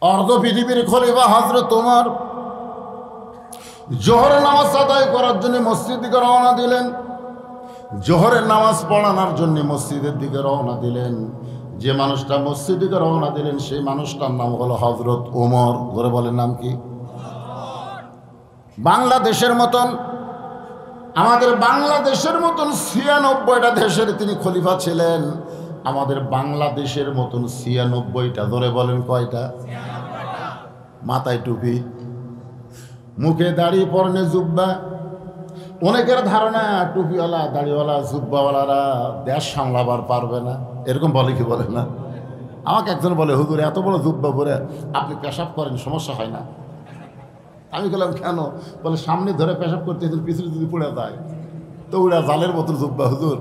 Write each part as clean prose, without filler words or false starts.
অর্ধ পৃথিবীর খলিফা হযরত ওমর জোহরের নামাজ আদায় করার জন্য মসজিদ দিকে রওনা দিলেন। জোহরের নামাজ পড়ানোর জন্য মসজিদের দিকে রওনা দিলেন। যে মানুষটা মসজিদ দিকে রওনা দিলেন সেই মানুষটার নাম হলো হযরত ওমর। ধরে বলেন নাম কি? বাংলাদেশের মতন, আমাদের বাংলাদেশের মতন ৯৬টা দেশের তিনি খলিফা ছিলেন। আমাদের বাংলাদেশের মতন ৯৬টা, ধরে বলেন কয়টা? মাথায় টুপি, মুখে দাড়ি, পরনে জুব্বা। অনেকের ধারণা টুপিওয়ালা, দাড়িওয়ালা, জুব্বাওয়ালারা দেশ সামলাবার পারবে না, এরকম বলে কি বলে না? আমাকে একজন বলে, হুজুর এত বড় জুব্বা পরে আপনি পেশাব করেন, সমস্যা হয় না? আমি বললাম কেন? বলে সামনে ধরে পেশাব করতে পিছনে যদি পড়ে যায় তো ওরা জালের মতো জুব্বা হুজুর।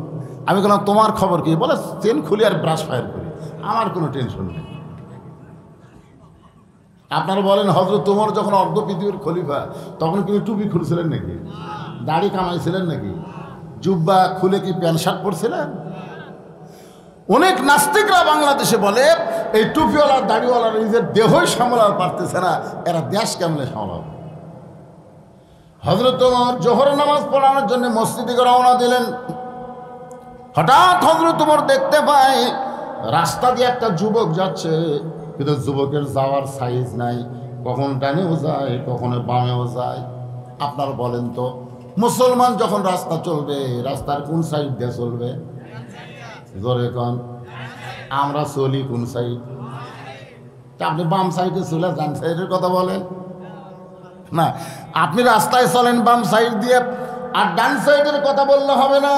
আমি বললাম তোমার খবর কি? বলে চেন খুলি আর ব্রাশ ফায়ার করি, আমার কোনো টেনশন নেই। আপনারা বলেন হযরত ওমর যখন অর্ধ পৃথিবীর খলিফা তখন কি টুপি খুলছিলেন নাকি? দাড়ি কামাইছিলেন নাকি? জুব্বা খুলে কি প্যান্ট শার্ট পরছিলেন? অনেক নাস্তিকরা বাংলাদেশে বলে এই টুপিওয়ালা দাড়িওয়ালারা নিজের দেহই সামলাতে পারতেছে না, এরা দেশ কেমনে সামলাবে? হযরত ওমর জোহরের নামাজ পড়ানোর জন্য মসজিদে রওনা দিলেন। হঠাৎ হযরত ওমর দেখতে পায় রাস্তা দিয়ে একটা যুবক যাচ্ছে, কিন্তু যুবকের যাওয়ার সাইজ নাই, কখন ডানেও যায় কখনো বামেও যায়। আপনারা বলেন তো, মুসলমান যখন রাস্তা চলবে রাস্তার কোন সাইড দিয়ে চলবে? জোরে কন। আমরা চলি কোন সাইড? আপনি বাম সাইডে চলে ডান সাইডের কথা বলেন না। আপনি রাস্তায় চলেন বাম সাইড দিয়ে, আর ডান সাইডের কথা বললে হবে না।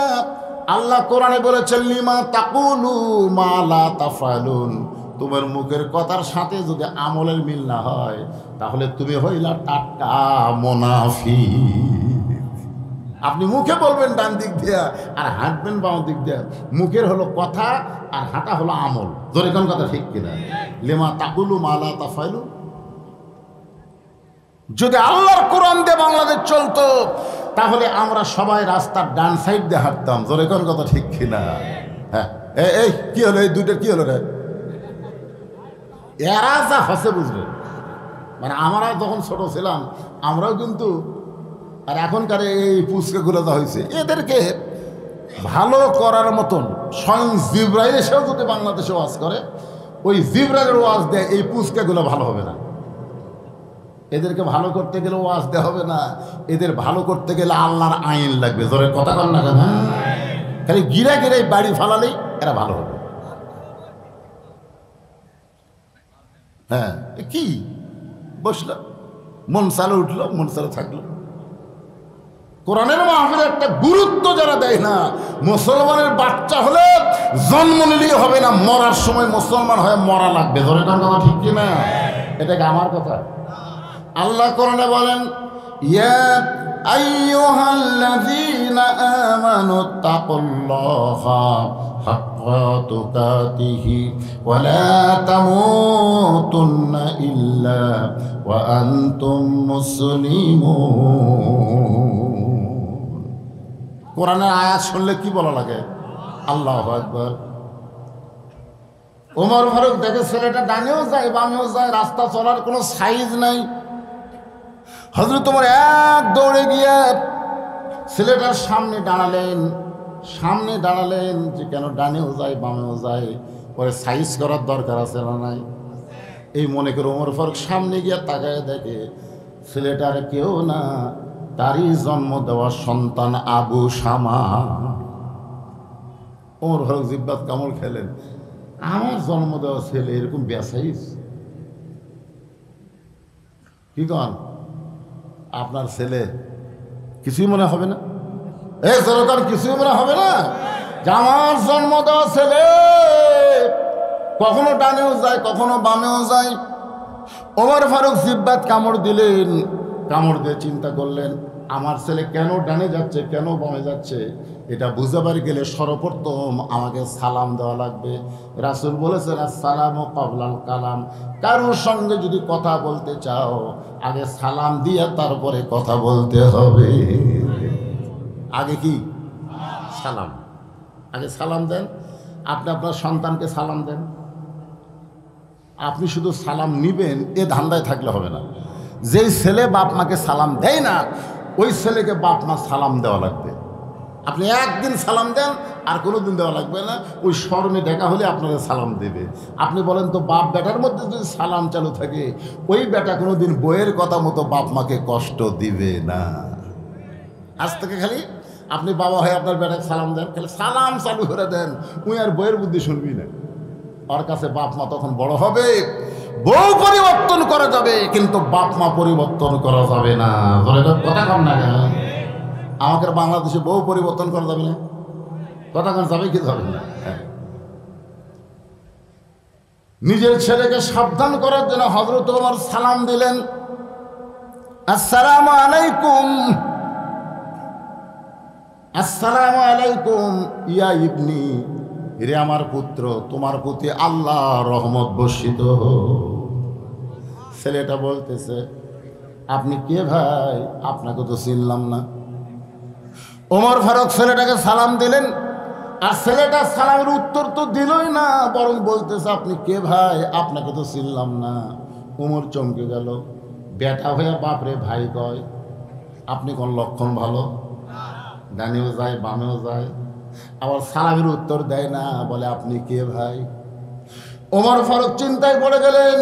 আল্লাহ কোরআনে বলেছেন লিমা তাকুলু মা লা তাফআলুন। তোমার মুখের কথার সাথে যদি আমলের মিল না হয় তাহলে তুমি হইলা টাটকা মুনাফিক। আপনি মুখে বলবেন ডান দিক দিয়া আর হাঁটবেন বাম দিক দিয়া, মুখের হলো কথা আর হাঁটা হলো আমল। ধরে কোন কথা ঠিক কিনা? লিমা তাকুলু মা লা তাফআলুন। যদি আল্লাহর কোরআন দিয়ে বাংলাদেশ চলতো তাহলে আমরা সবাই রাস্তার ডান সাইড দিয়ে হাঁটতাম। জোরে কোন কথা ঠিক কিনা? হ্যাঁ, এই কি হলো? এই দুইটার কি হলো রে? এরা যা হসে বুঝবে, মানে আমরা যখন ছোট ছিলাম আমরাও কিন্তু, আর এখনকার এই পুচকাগুলো যা হয়েছে এদেরকে ভালো করার মতন স্বয়ং জিবরাইল এসেও যদি বাংলাদেশে ওয়াজ করে, ওই জিবরাইলের ওয়াজ দেয় এই পুচকাগুলো ভালো হবে না। এদেরকে ভালো করতে গেলে ওয়াজ দেওয়া হবে না, এদের ভালো করতে গেলে আল্লাহর আইন লাগবে। জোরে কথা কন না কেন? খালি গিরা গিরাই বাড়ি ফালালেই এরা ভালো হবে। হ্যাঁ, কি বসলো, মন চালে উঠলো, মন চালে থাকলো। কোরআনের মাহফিলে একটা গুরুত্ব যারা দেয় না, মুসলমানের বাচ্চা হলে জন্ম নিলেই হবে না, মরার সময় মুসলমান হয়ে মরা লাগবে। ধরে কোন কথা ঠিক কিনা? এটাকে আমার কথা। আল্লাহ কোরআনে বলেন ইয়া আইয়ুহাল্লাযীনা আমানু তাকুল্লাহা হাক্কা তুকাতিহি ওয়া লা তামুতুন্না ইল্লা ওয়া আনতুম মুসলিমুন। কোরআনের আয়াত শুনলে কি বলা লাগে? আল্লাহু আকবার। ওমর ফারুক দেখে ছেলেটা ডানেও যায় বামেও যায়, রাস্তা চলার কোনো সাইজ নাই। হযরত ওমর এক দৌড়ে গিয়ে ছেলেটার সামনে দাঁড়ালেন যে কেন ডানেও যায় বামেও যায়, পরে সাইজ করার দরকার আছে না নাই? এই মনে করে ওমর ফারুক সামনে গিয়ে তাকায় দেখে ছেলেটার কেউ না, তারই জন্ম দেওয়া সন্তান আবু শামা। ওমর ফারুক জিব্বাত কামড় খেলেন, আমার জন্ম দেওয়া ছেলে এরকম বেসাইজ? কি কন? আপনার ছেলে কিছুই মনে হবে না? এই সরকার কিছুই মনে হবে না যে আমার জন্ম দেওয়া ছেলে কখনো ডানেও যায় কখনো বামেও যায়? ওমর ফারুক জিব্বাত কামড় দিলেন, কামড় দিয়ে চিন্তা করলেন আমার ছেলে কেন ডানে যাচ্ছে কেন বামে যাচ্ছে, এটা বুঝাবার গেলে সর্বপ্রথম আমাকে সালাম দেওয়া লাগবে। রাসূল বলেছেন আসসালামু ক্বাবলাল কালাম। কারোর সঙ্গে যদি কথা বলতে চাও আগে সালাম দিয়ে তারপরে কথা বলতে হবে। আগে কি? সালাম। আগে সালাম দেন। আপনি আপনার সন্তানকে সালাম দেন। আপনি শুধু সালাম নিবেন এ ধান্দায় থাকলে হবে না। যেই ছেলে বাপ মাকে সালাম দেয় না ওই ছেলেকে বাপ মা সালাম দেওয়া লাগবে। আপনি একদিন সালাম দেন আর কোনো দিন দেওয়া লাগবে না, ওই শর্মে দেখা হলে আপনাকে সালাম দেবে। আপনি বলেন তো বাপ বেটার মধ্যে যদি সালাম চালু থাকে ওই বেটা কোনো দিন বইয়ের কথা মতো বাপ মাকে কষ্ট দিবে না। আজ থেকে খালি আপনি বাবা হয়ে আপনার বেটাকে সালাম দেন, খালি সালাম চালু করে দেন, ওই আর বইয়ের বুদ্ধি শুনবি না। ওর কাছে বাপ মা তখন বড় হবে, বউ পরিবর্তন করা যাবে কিন্তু বাপ মা পরিবর্তন করা যাবে না। কথা কম না কেন? আমাদের বাংলাদেশে বউ পরিবর্তন করা যাবে না, কথা কন যাবে কি যাবে না? নিজের ছেলেকে সাবধান করার জন্য হযরত ওমর সালাম দিলেন, আসসালামু আলাইকুম, আসসালামু আলাইকুম ইয়া ইবনি, রে আমার পুত্র, তোমার প্রতি আল্লাহ রহমত বর্ষিত হোক। ছেলেটা বলতেছে, আপনি কে ভাই? আপনাকে তো চিনলাম না। ওমর ফারুক ছেলেটাকে সালাম দিলেন, আর ছেলেটা সালামের উত্তর তো দিলই না, বরং বলতেছে, আপনি কে ভাই? আপনাকে তো চিনলাম না। ওমর চমকে গেল, বেটা হয়ে বাপরে ভাই কয়, আপনি কোন লক্ষণ ভালো? ডানেও যায় বামেও যায়, আবার সালামের উত্তর দেয় না, বলে আপনি কে ভাই? ওমর ফারুক চিন্তায় পড়ে গেলেন,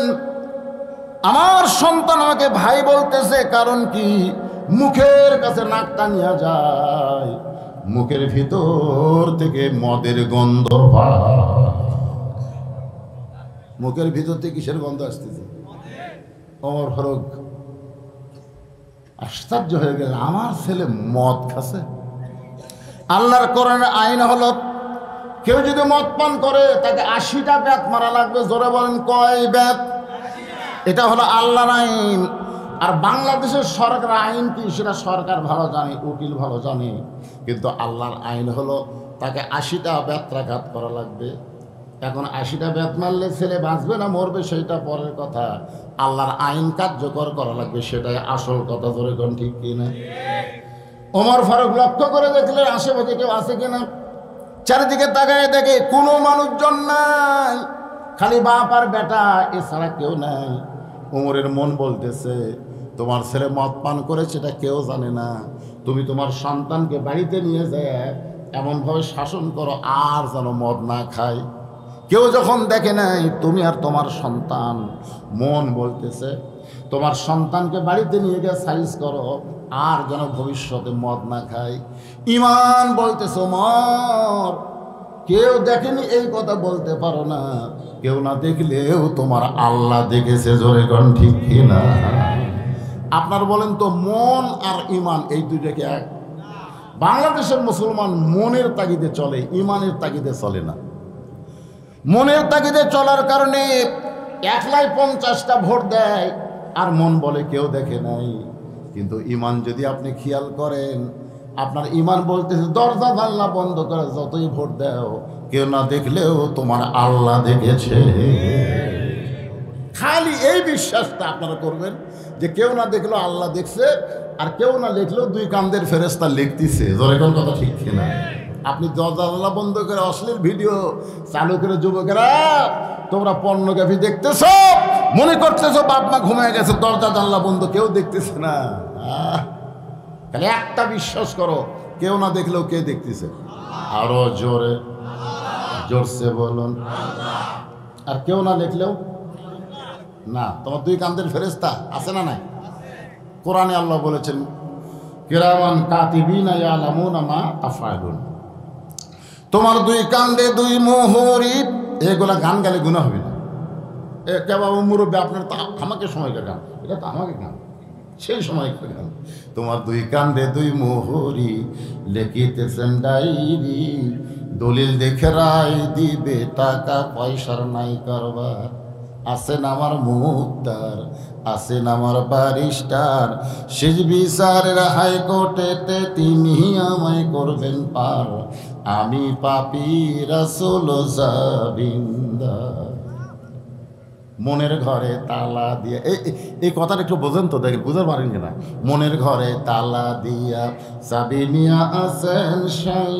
আমার সন্তান আমাকে ভাই বলতেছে, কারণ কি? মুখের কাছে নাক টানিয়া যায়, মুখের ভিতর থেকে মদের গন্ধ পায়। মুখের ভিতর থেকে কিসের গন্ধ আসতেছে? ওমর ফারুক আশ্চর্য হয়ে গেল, আমার ছেলে মদ খাচ্ছে। আল্লাহর কোরআনের আইন হলো, কেউ যদি মদ পান করে তাকে 80টা বেত মারা লাগবে। জোরে বলেন কয় বেত? এটা হলো আল্লাহর আইন। আর বাংলাদেশের সরকার আইন কি সেটা সরকার ভালো জানে, উকিল ভালো জানে, কিন্তু আল্লাহর আইন হলো তাকে 80টা বেত্রাঘাত করা লাগবে। এখন 80টা বেত মারলে ছেলে বাঁচবে না মরবে সেইটা পরের কথা, আল্লাহর আইন কার্যকর করা লাগবে, সেটাই আসল কথা। জোরে কোন ঠিক কিনা? ওমর ফারুক লক্ষ্য করে দেখলেন আশেপাশে কেউ আছে কিনা। চারিদিকে তাকায় দেখে কোনো মানুষজন নাই, খালি বাপ আর বেটা, এছাড়া কেউ নাই। ওমরের মন বলতেছে, তোমার ছেলে মদ পান করেছে এটা কেউ জানে না, তুমি তোমার সন্তানকে বাড়িতে নিয়ে যায় এমনভাবে শাসন করো আর যেন মদ না খায়। কেউ যখন দেখে নাই, তুমি আর তোমার সন্তান, মন বলতেছে তোমার সন্তানকে বাড়িতে নিয়ে গিয়ে সাইজ করো আর যেন ভবিষ্যতে মদ না খায়। ঈমান বলতেছে, ওমর কেউ দেখেনি এই কথা বলতে পারো না, কেউ না দেখলেও তোমার আল্লাহ দেখেছে। জোরে কোন ঠিক কিনা? আপনার বলেন তো, মন আর ঈমান এই দুইটাকে এক? বাংলাদেশের মুসলমান মনের তাগিদে চলে, ঈমানের তাগিদে চলে না। মনের তাগিদে চলার কারণে একলাই 50টা ভোট দেয় আর মন বলে কেউ দেখে নাই। কিন্তু ঈমান যদি আপনি খেয়াল করেন, আপনার ঈমান বলতেছে দরজা জানলা বন্ধ করে যতই ভোট দাও, কেউ না দেখলেও তোমার আল্লাহ দেখেছে। খালি এই বিশ্বাসটা আপনারা করবেন যে কেউ না দেখলেও আল্লাহ দেখছে, আর কেউ না লিখলেও দুই কান্দের ফেরেশতা লিখতেছে। জোরে কোন কথা ঠিক কিনা? আপনি দরজা জানলা বন্ধ করে অশ্লীল ভিডিও চালু করে যুবকেরা তোমরা পর্নোগ্রাফি দেখতেছো, মনে করতেছো বাপ মা ঘুমিয়ে গেছে, দরজা জানলা বন্ধ, কেউ দেখতেছে না। তাহলে একটা বিশ্বাস করো, কেউ না দেখলেও কে দেখতেছে? আরো জোরে, জোরসে বলুন। আর কেউ না দেখলেও না, তোমার দুই কান্দের ফেরেশতা আছে না নাই? কোরআনে আল্লাহ বলেছেন, কিরামান কাতিবিনা ইয়ালামুনা মা তাফআলুন, তোমার দুই কান্দে দুই মোহরি। এগুলা গান গালে গুনাহ হবে না। এ কে বাবু মুরব্বী, আপনার তো আমাকে সময়কার গান, এটা তো আমাকে গান, সেই সময়কার গান। তোমার দুই কান্দে দুই মোহরি, লেখিতেছেন ডায়েরি, দলিল দেখে রায় দিবে, টাকা পয়সার নাই কারবার। আছেন আমার মুক্তার, আছেন আমার ব্যারিস্টার, শেষ বিচারের হাইকোর্টেতে তিনি আমায় করবেন পার, আমি পাপী রাসূল জাবিন্দা। মনের ঘরে তালা দিয়া, এই কথাটা একটু বোঝেন তো, দেখেন বুঝতে পারেন কিনা। মনের ঘরে তালা দিয়া চাবি নিয়া আছেন সাই,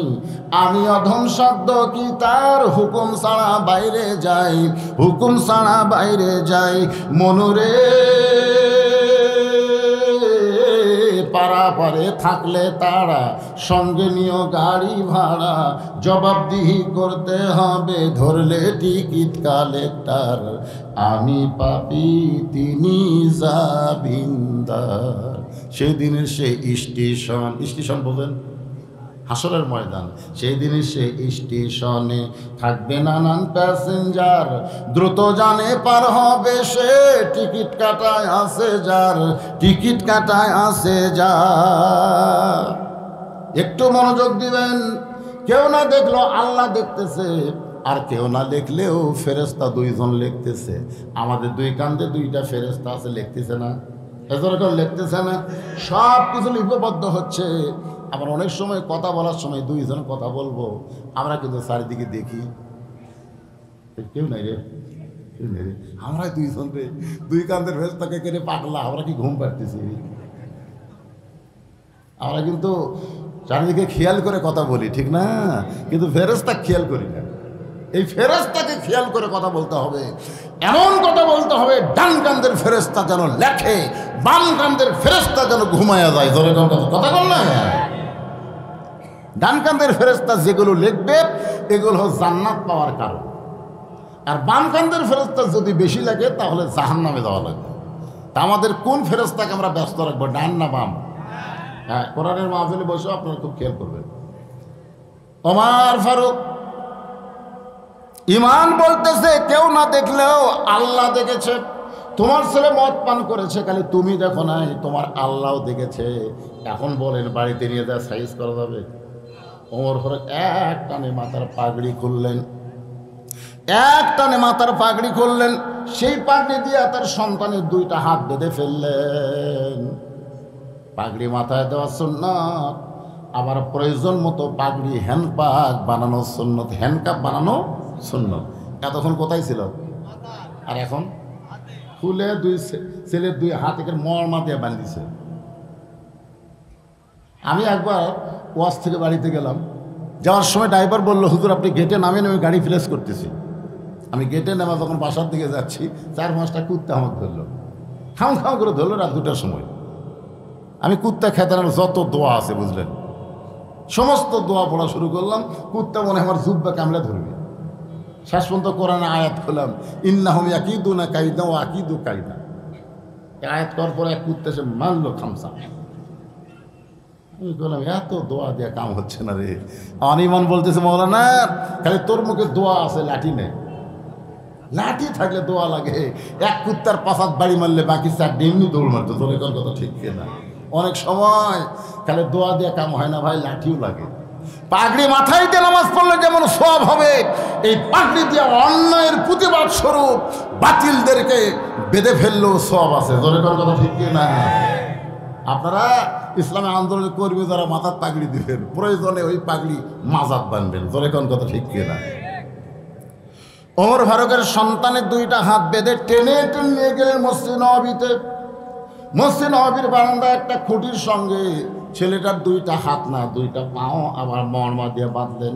আমি অধম শব্দ কি তার হুকুম ছাড়া বাইরে যাই, হুকুম ছাড়া বাইরে যাই। মনুরে পারাপারে থাকলে তারা সঙ্গে নিও গাড়ি ভাড়া, জবাবদিহি করতে হবে ধরলে টিকিট কালেক্টর, আমি পাপি তিনি জামিনদার। সেই দিনের সে স্টেশন, স্টেশন বলেন হাসরের ময়দান, সেই দিনের সে স্টেশনে থাকবে নানান প্যাসেঞ্জার, দ্রুত জানে পার হবে সে, টিকিট কাটায় আছে যার, টিকিট কাটায় আছে যার। একটু মনোযোগ দিবেন, কেউ না দেখলো আল্লাহ দেখতেছে, আর কেউ না দেখলেও ফেরেশতা দুইজন লিখতেছে। আমাদের দুই কান্দে দুইটা ফেরেশতা আছে, লিখতেছে না? এজরকম লিখতেছে না? সব কিছু লিপিবদ্ধ হচ্ছে। আবার অনেক সময় কথা বলার সময় দুইজন কথা বলবো, আমরা কিন্তু চারিদিকে দেখি কেউ নাই রে, কেউ নেই রে, আমরা দুইজন রে, দুই কান্দের ফেরেশতাকে কেড়ে পাগলা, আমরা কি ঘুম পাড়তেছি? আমরা কিন্তু চারিদিকে খেয়াল করে কথা বলি, ঠিক না? কিন্তু ফেরেশতা খেয়াল করি না। এই ফেরেশতাকে খেয়াল করে কথা বলতে হবে, এমন কথা বলতে হবে ডান কান্দের ফেরেশতা যেন লেখে, বাম কান্দের ফেরেশতা যেন ঘুমায়া যায়। ধরে কথা বল না, ডান কান্দের ফেরেশতা যেগুলো লিখবে এগুলো জান্নাত পাওয়ার কারণ, আর বাম কান্দের ফেরেশতা যদি বেশি লাগে তাহলে জাহান্নামে যাওয়া লাগবে। তা আমাদের কোন ফেরেশতাকে আমরা ব্যস্ত রাখবো, ডান না বাম? হ্যাঁ, কোরআনের মাহফিলে বসে আপনারা খুব খেয়াল করবেন। ওমর ফারুক ইমান বলতেছে কেউ না দেখলেও আল্লাহ দেখেছে। তোমার ছেলে মদ পান করেছে, খালি তুমি দেখো নাই, তোমার আল্লাহও দেখেছে। এখন বলেন বাড়িতে নিয়ে যা সাইজ করা যাবে? ওমর ফারুক এক টানে মাথার পাগড়ি খুললেন, এক টানে মাথার পাগড়ি খুললেন, সেই পাগড়ি দিয়ে তার সন্তানের দুইটা হাত বেঁধে ফেললেন। পাগড়ি মাথায় দেওয়া সুন্নাত, আবার প্রয়োজন মতো পাগড়ি হ্যান্ডপাগ বানানো সুন্নত, হ্যান্ডকাপ বানানো সুন্নত। এতক্ষণ কোথায় ছিল? আর এখন খুলে দুই ছেলের দুই হাত একে মরমা দিয়ে বাঁধিয়েছে। আমি একবার ওয়াজ থেকে বাড়িতে গেলাম, যাওয়ার সময় ড্রাইভার বললো, হুজুর আপনি গেটে নামেন, আমি গাড়ি ফ্রেশ করতেছি। আমি গেটে নেমা যখন বাসার দিকে যাচ্ছি, 4-5টা কুত্তা আমাকে ধরলো, খাও খাও করে ধরলো রাত 2টার সময়। আমি কুত্তা খেতানোর যত দোয়া আছে বুঝলেন, সমস্ত দোয়া পড়া শুরু করলাম। কুত্তা মনে আমার জুব্বা কামড়ে ধরবে। শেষ পর্যন্ত কোরআনে আয়াত খোলাম, ইন্নাহুম ইয়াকিদুনা কাইদা ওয়া আকিদু কাইদা। আয়াত করার পরে এক কুত্তা এসে মারলো খামসা। আমি বললাম এত দোয়া দেওয়া কাম হচ্ছে না রে। অনিমান বলতেছে, মৌলানা খালি তোর মুখে দোয়া আছে, লাঠি নেই। লাঠি থাকলে দোয়া লাগে। এক কুত্তার পাশাত বাড়ি মারলে বাকি 4 এমনি দৌড় মারতো। তোর এখন কথা ঠিক না? অনেক সময় খালি দোয়া দিয়ে কাম হয় না ভাই, লাঠিও লাগে। পাগড়ি মাথায় দিয়ে নামাজ পড়লে যেমন সওয়াব হবে, এই পাগড়ি দিয়ে অন্যায়ের প্রতিবাদ স্বরূপ বাতিলদেরকে বেঁধে ফেললেও সওয়াব আছে। তোর এখন কথা ঠিক না? আপনারা ইসলামী আন্দোলনের কর্মী যারা মাথার পাগড়ি দিবেন, প্রয়োজনে ওই পাগড়ি মাজাত বানবেন। তোর এখন কথা ঠিক না? ওমর ফারুকের সন্তানের 2টা হাত বেঁধে টেনে টেনে নিয়ে গেলেন মসজিদ নববীতে। মসজিদ নববীর বারান্দায় একটা খুঁটির সঙ্গে ছেলেটার 2টা হাত না 2টা পাও আবার মরমা দিয়ে বাঁধলেন।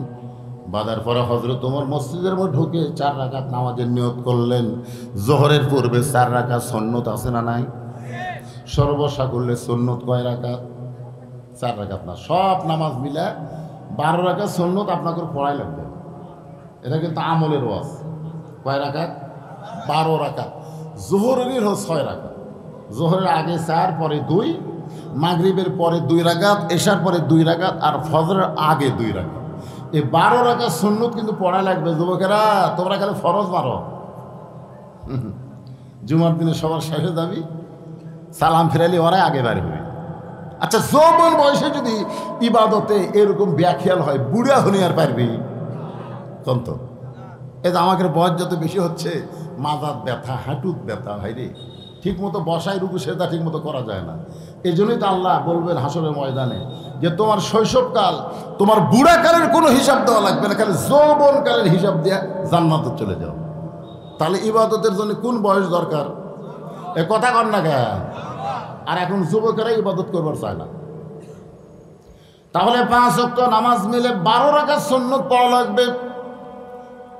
বাঁধার পরে হযরত ওমর মসজিদের মধ্যে ঢুকে 4 রাকাত নামাজের নিয়ত করলেন। জোহরের পূর্বে 4 রাকাত সুন্নত আছে না নাই? সর্বসা করলে সুন্নত কয় রাকাত? 4 রাকাত না, সব নামাজ মিলে 12 রাকাত সুন্নত আপনাকে পড়াই লাগবে। এটা কিন্তু আমলের ওয়াজ। কয় রাকাত? 12 রাকাত। জোহরেরই হল 6 রাকাত। জোহরের আগে 4, পরে 2, মাগরিবের পরে 2 রাকাত, এশার পরে 2 রাকাত, আর ফজরের আগে 2 রাকাত। এই 12 রাকাত সুন্নত কিন্তু পড়া লাগবে। যুবকেরা তোমরা খালি ফরজ মারো, জুমার দিনে সবার শেষে যাবি, সালাম ফিরালি ওরাই আগে বাড়ি হবে। আচ্ছা, যৌবন বয়সে যদি ইবাদতে এরকম ব্যাখিয়াল হয়, বুড়া হলে আর পারবি কন্ত? এই যে আমাকে বয়স যত বেশি হচ্ছে, মাজার ব্যথা, হাঁটুত ব্যথা, ভাই রে, ঠিক মতো বসায় রুকু সেটা ঠিক মতো করা যায় না। এই জন্যই তো আল্লাহ বলবেন হাসরের ময়দানে যে তোমার শৈশবকাল, তোমার বুড়াকালের কোনো হিসাব দেওয়া লাগবে না, খালি যৌবনকালের হিসাব দিয়ে জান্নাতে চলে যাও। তাহলে ইবাদতের জন্য কোন বয়স দরকার? এ কথা কর না কেন? আর এখন যুবকেরা ইবাদত করবার চায় না। তাহলে 5 ওয়াক্ত নামাজ মিলে 12 রাকাত সুন্নত পড়া লাগবে।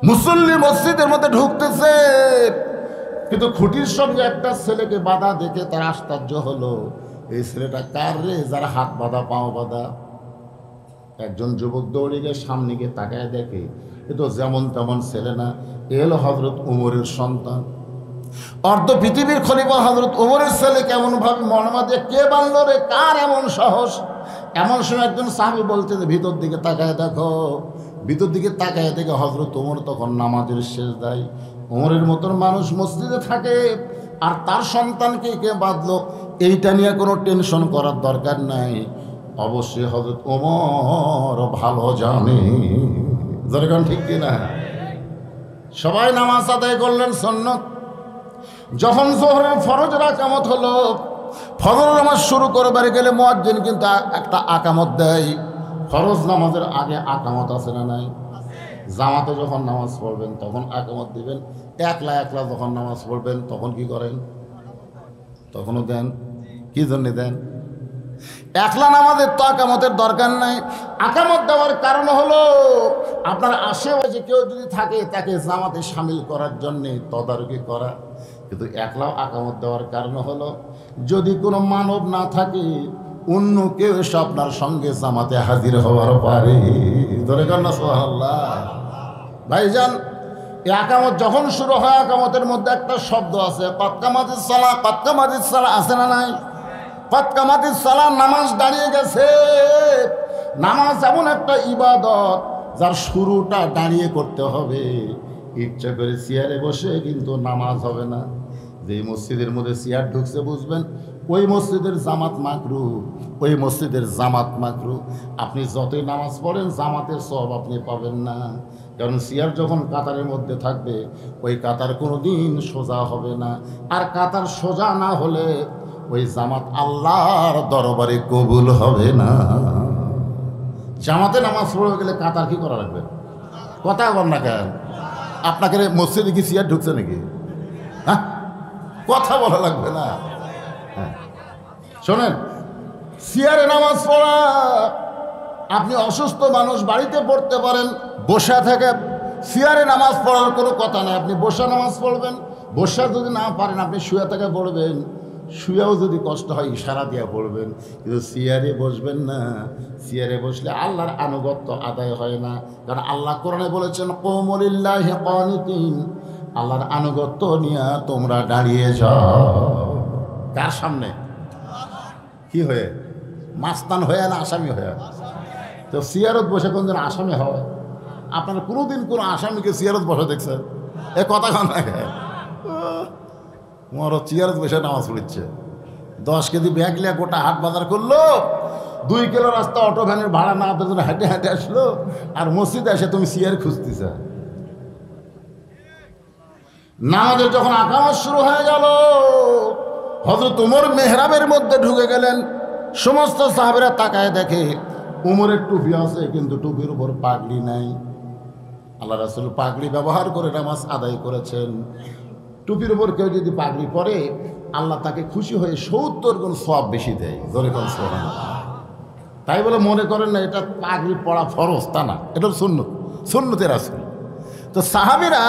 মুসল্লি মসজিদের মধ্যে ঢুকতেছে, কিন্তু খুঁটির সঙ্গে একটা ছেলেকে বাধা দেখে তার আশ্চর্য হলো, এই ছেলেটা কার রে, যারা হাত বাঁধা পাও বাঁধা। একজন যুবক দৌড়ে গিয়ে সামনে গিয়ে তাকায় দেখে, এ তো যেমন তেমন ছেলে না, এ হলো হযরত ওমরের সন্তান, অর্ধ পৃথিবীর খলিফা হযরত ওমরের ছেলে। কেমন ভাবে মর্মা দিয়ে কে বানলো রে, কার এমন সাহস? এমন সময় একজন সাহাবী বলছে যে ভিতর দিকে তাকায় দেখো। ভিতর দিকে তাকায় দেখে হযরত ওমর তখন নামাজের সিজদায়। ওমরের মতন মানুষ মসজিদে থাকে, আর তার সন্তানকে কে বাঁধলো, এইটা নিয়ে কোনো টেনশন করার দরকার নাই। অবশ্যই হযরত ওমর ভালো জানে। যেরকম ঠিক কিনা? সবাই নামাজ আদায় করলেন সুন্নত। যখন যোহরের ফরজের আকামত হলো, ফজর নামাজ শুরু করবার গেলে মুয়াজ্জিন কিন্তু একটা আকামত দেয়। ফরজ নামাজের আগে আকামত আছে না নাই? জামাতে যখন নামাজ পড়বেন তখন আকামত দিবেন, একলা একলা যখন নামাজ পড়বেন তখন কি করেন? তখনও দেন। কি জন্য দেন? একলা নামাজের তো আকামতের দরকার নাই। আকামত দেওয়ার কারণ হলো আপনার আশেপাশে কেউ যদি থাকে তাকে জামাতে শামিল করার জন্যে তদারকি করা। কিন্তু একলাও আকামত দেওয়ার কারণ হলো যদি কোনো মানব না থাকে, অন্য কেউ এসে আপনার সঙ্গে জামাতে হাজির হওয়ার পারে। ধরে কর না সুবহানাল্লাহ। ভাইজান, এই আকামত যখন শুরু হয়, আকামতের মধ্যে একটা শব্দ আছে, কদ কামাতিস সালাহ। কদ কামাতিস সালাহ আছে না নাই? কদ কামাতিস সালাহ, নামাজ দাঁড়িয়ে গেছে। নামাজ এমন একটা ইবাদত যার শুরুটা দাঁড়িয়ে করতে হবে। ইচ্ছা করে চেয়ারে বসে কিন্তু নামাজ হবে না। যে মসজিদের মধ্যে চেয়ার ঢুকছে বুঝবেন ওই মসজিদের জামাত মাকরু, ওই মসজিদের জামাত মাকরু। আপনি যতই নামাজ পড়েন জামাতের সওয়াব আপনি পাবেন না, কারণ চেয়ার যখন কাতারের মধ্যে থাকবে ওই কাতার কোনো দিন সোজা হবে না। আর কাতার সোজা না হলে ওই জামাত আল্লাহর দরবারে কবুল হবে না। জামাতে নামাজ পড়ে গেলে কাতার কি করা লাগবে? কথা বল না কেন? আপনাকে মসজিদে কি চেয়ার ঢুকছে নাকি? হ্যাঁ, কথা বলা লাগবে না। হ্যাঁ, শোনেন, চেয়ারে নামাজ পড়া, আপনি অসুস্থ মানুষ বাড়িতে পড়তে পারেন বসা থেকে। চেয়ারে নামাজ পড়ার কোনো কথা নেই, আপনি বসা নামাজ পড়বেন। বসা যদি না পারেন আপনি শুয়ে থেকে পড়বেন। শুয়েও যদি কষ্ট হয় ইশারা দিয়ে পড়বেন, কিন্তু চেয়ারে বসবেন না। চেয়ারে বসলে আল্লাহর আনুগত্য আদায় হয় না, কারণ আল্লাহ কোরআনে বলেছেন কুমু লিল্লাহি কানিতিন, আল্লাহর আনুগত্য নিয়ে তোমরা দাঁড়িয়ে যাও। কার সামনে? কি হয়ে? মাস্তান হয়ে না আসামি হয়ে? তো চেয়ারত বসে কোনদিন আসামি হয়? আপনারা কোনোদিন কোনো আসামিকে চেয়ারত বসে দেখছেন? এ কথা কান না, তোমার চেয়ারত বসে নামাজ পড়িচ্ছে। 10 কেজি ব্যাগ লিয়া গোটা হাট বাজার করলো, 2 কিলো রাস্তা অটো ভ্যানের ভাড়া না দেওয়ার জন্য হেঁটে হেঁটে আসলো, আর মসজিদে এসে তুমি চেয়ার খুঁজতেছ। নামাজের যখন আকামত শুরু হয়ে গেল, হযরত ওমর মেহরাবের মধ্যে ঢুকে গেলেন। সমস্ত সাহাবীরা তাকায় দেখে ওমরের টুপি আছে, কিন্তু টুপির উপর পাগড়ি নাই। আল্লাহ রাসূল পাগড়ি ব্যবহার করে নামাজ আদায় করেছেন। টুপির উপর কেউ যদি পাগড়ি পরে আল্লাহ তাকে খুশি হয়ে 70 গুণ সওয়াব বেশি দেয়। জোরে কোন সুবহানাল্লাহ। তাই বলে মনে করেন না এটা পাগড়ি পরা ফরজ, তা না, এটা সুন্নত, সুন্নতে রাসূল। তো সাহাবীরা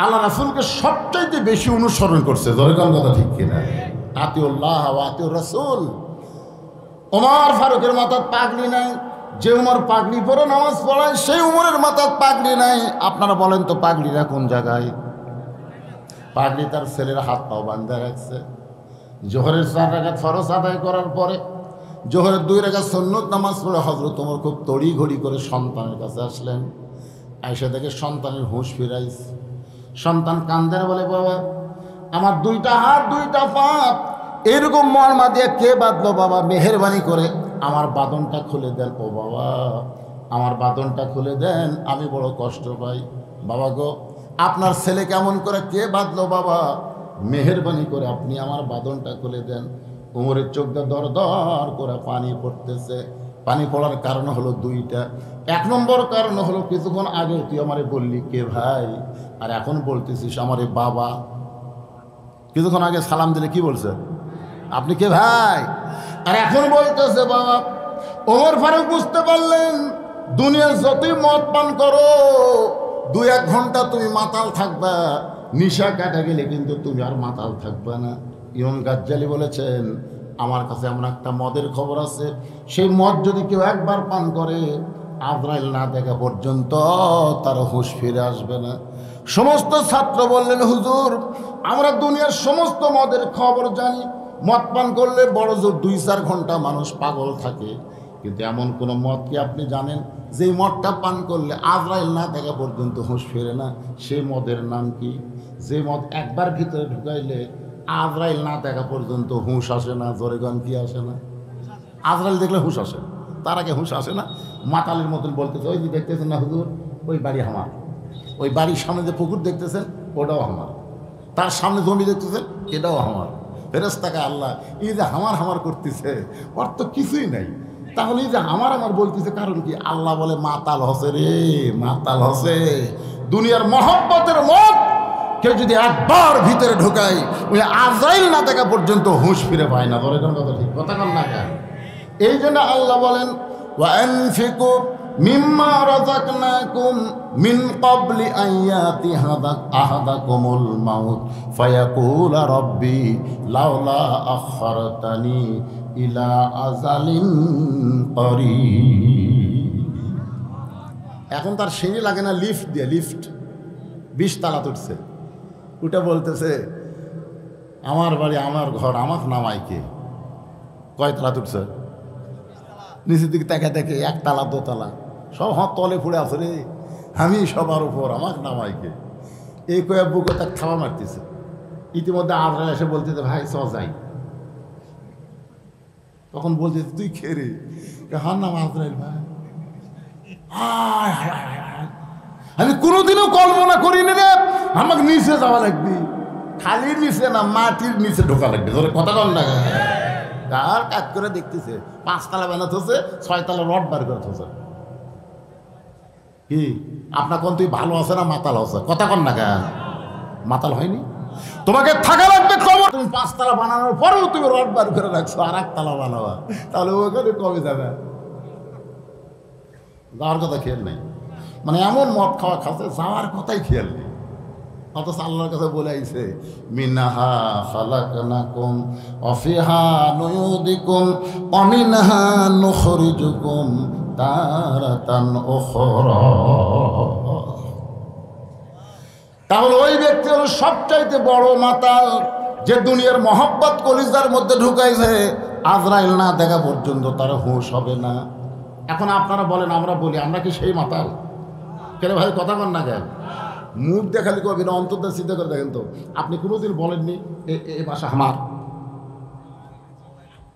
আল্লাহ রাসূলকে সবচাইতে বেশি অনুসরণ করছে। জোরে কোন কথা ঠিক কিনা? আতিউল্লাহ ওয়া আতিউর রাসূল। ওমর ফারুকের মাথায় পাগড়ি নাই, যে উমর পাগড়ি পরে নামাজ পড়ায় সেই উমরের মাথায় পাগড়ি নাই। আপনারা বলেন তো পাগড়িটা কোন জায়গায়? পাগড়ি তার ছেলের হাত পাও বাঁধা রাখছে। জোহরের 4 রাকাত ফরজ আদায় করার পরে জোহরের 2 রাকাত সুন্নত নামাজ পড়ে হযরত ওমর খুব তড়িঘড়ি করে সন্তানের কাছে আসলেন। আয়েশা দেখে সন্তানের হুঁশ ফিরাইছে। সন্তান কান্দের বলে, বাবা আমার 2টা হাত 2টা পা এরকম মর্মা দিয়ে কে বাঁধলো বাবা, মেহেরবানি করে আমার বাঁধনটা খুলে দেন। ও বাবা, আমার বাঁধনটা খুলে দেন, আমি বড় কষ্ট পাই। বাবা গো, আপনার ছেলে কেমন করে কে বাঁধলো বাবা, মেহেরবানি করে আপনি আমার বাঁধনটা খুলে দেন। ওমরের চোখ দিয়ে দর দর করে পানি পড়তেছে। পানি পড়ার কারণ হলো দুইটা। এক নম্বর কারণ হলো কিছুক্ষণ আগে তুই আমারে বললি কে ভাই, আর এখন বলতেছিস আমারে বাবা। কিছুক্ষণ আগে সালাম দিলে কি বলছে, আপনি কে ভাই, আর এখন বলতেছে বাবা। ওমর ফারুক বুঝতে পারলেন দুনিয়ার যতই মদ পান করো 2-1 ঘন্টা তুমি মাতাল থাকবা, নিশা কাটা গেলে কিন্তু তুমি আর মাতাল থাকবা না। ইমাম গাজ্জালি বলেছেন আমার কাছে এমন একটা মদের খবর আছে, সেই মদ যদি কেউ একবার পান করে আজরাইল না দেখা পর্যন্ত তার হুঁশ ফিরে আসবে না। সমস্ত ছাত্র বললেন হুজুর আমরা দুনিয়ার সমস্ত মদের খবর জানি, মদ পান করলে বড় জোর 2-4 ঘন্টা মানুষ পাগল থাকে, কিন্তু এমন কোনো মদ কি আপনি জানেন যেই মদটা পান করলে আজরাইল না দেখা পর্যন্ত হুঁশ ফেরে না? সেই মদের নাম কি? যে মদ একবার ভিতরে ঢুকাইলে আজরাইল না দেখা পর্যন্ত হুঁশ আসে না। জোরে গান কি আসে না? আজরাইল দেখলে হুঁশ আসে, তার আগে হুঁশ আসে না। মাতালের মতন বলতেছে ওই যে দেখতেছেন না হুজুর ওই বাড়ি আমার, ওই বাড়ির সামনে যে পুকুর দেখতেছেন ওটাও আমার, তার সামনে জমি দেখতেছেন এটাও আমার। ফেরেশতাকে আল্লাহ এই যে হামার হামার করতেছে ওর তো কিছুই নাই, তাহলে এই যে আমার আমার বলতেছে কারণ কি? আল্লাহ বলে মাতাল হসে রে, মাতাল হসে। দুনিয়ার মহব্বতের মত কেউ যদি একবার ভিতরে ঢোকায় ওই আজরাইল না দেখা পর্যন্ত হুঁশ ফিরে পায় না। ধরে কোন কথা ঠিক কথা কন না কেন? এই জন্য আল্লাহ বলেন ওয়ানফিকু মিম্মা রাযাকনাকুম মিন ক্বাবলি আন ইয়াতি আহাদাকুমুল মাউত ফায়াকুল রাব্বি লাউলা আখখারতানি ইলা আজালিন করিব। এখন তার সিঁড়ি লাগে না, লিফট দিয়ে, লিফট 20 তালা তুলছে, ওটা বলতেছে আমার বাড়ি আমার ঘর আমার নামাই কে? কয় তালা তুলছে? নিচের দিকে তাকে দেখে 1 তালা 2 তালা সব হাত তলে পড়ে আছে রে, আমি সবার উপর আমার নামাইকে। এই কয়ে বুকে তার খাওয়া মারতেছে। ইতিমধ্যে আজরাইল এসে বলতেছে ভাই চ যাই। তখন বলতেছে তুই খেয়ে রে? হার নাম আজরাইল ভাই। আমি কোনোদিনও কল্পনা করিনি রে আমাকে নিচে যাওয়া লাগবে, খালি নিচে না মাটির নিচে ঢোকা লাগবে। ধরে কথা কন না আর কাজ করে দেখতেছে 5 তালা বানাতে হচ্ছে, 6 তালা রড বার করে হচ্ছে। কি আপনার কোন তুই ভালো আছে না মাতাল আছে? কথা কন না কেন? মাতাল হয়নি, তোমাকে থাকা লাগবে খবর। তুমি 5 তালা বানানোর পরেও তুমি রড বার করে রাখছো আর 1 তালা বানাবা, তাহলে ওখানে কমে যাবে। যাওয়ার কথা খেয়াল নেই, মানে এমন মদ খাওয়া খাচ্ছে যাওয়ার কথাই খেয়াল নেই। অথচ আল্লাহর কাছে বলে আইছে মিনহা খালাকনাকুম ওয়া ফিহা নুয়ুদিকুম ওয়া মিনহা নুখরিজুকুম তারাতান উখরা। তাহলে ওই ব্যক্তি হলো সবচাইতে বড় মাতাল যে দুনিয়ার মহব্বত কলিজার মধ্যে ঢুকাইছে, আজরাইল না দেখা পর্যন্ত তার হুঁশ হবে না। এখন আপনারা বলেন আমরা বলি আমরা কি সেই মাতাল? কেন ভাই কথা কন না কেন? মুখ দেখালি কবি না, অন্তর্দা চিন্তা করে দেখেন তো। আপনি কোনোদিন বলেননি এ বাসা আমার?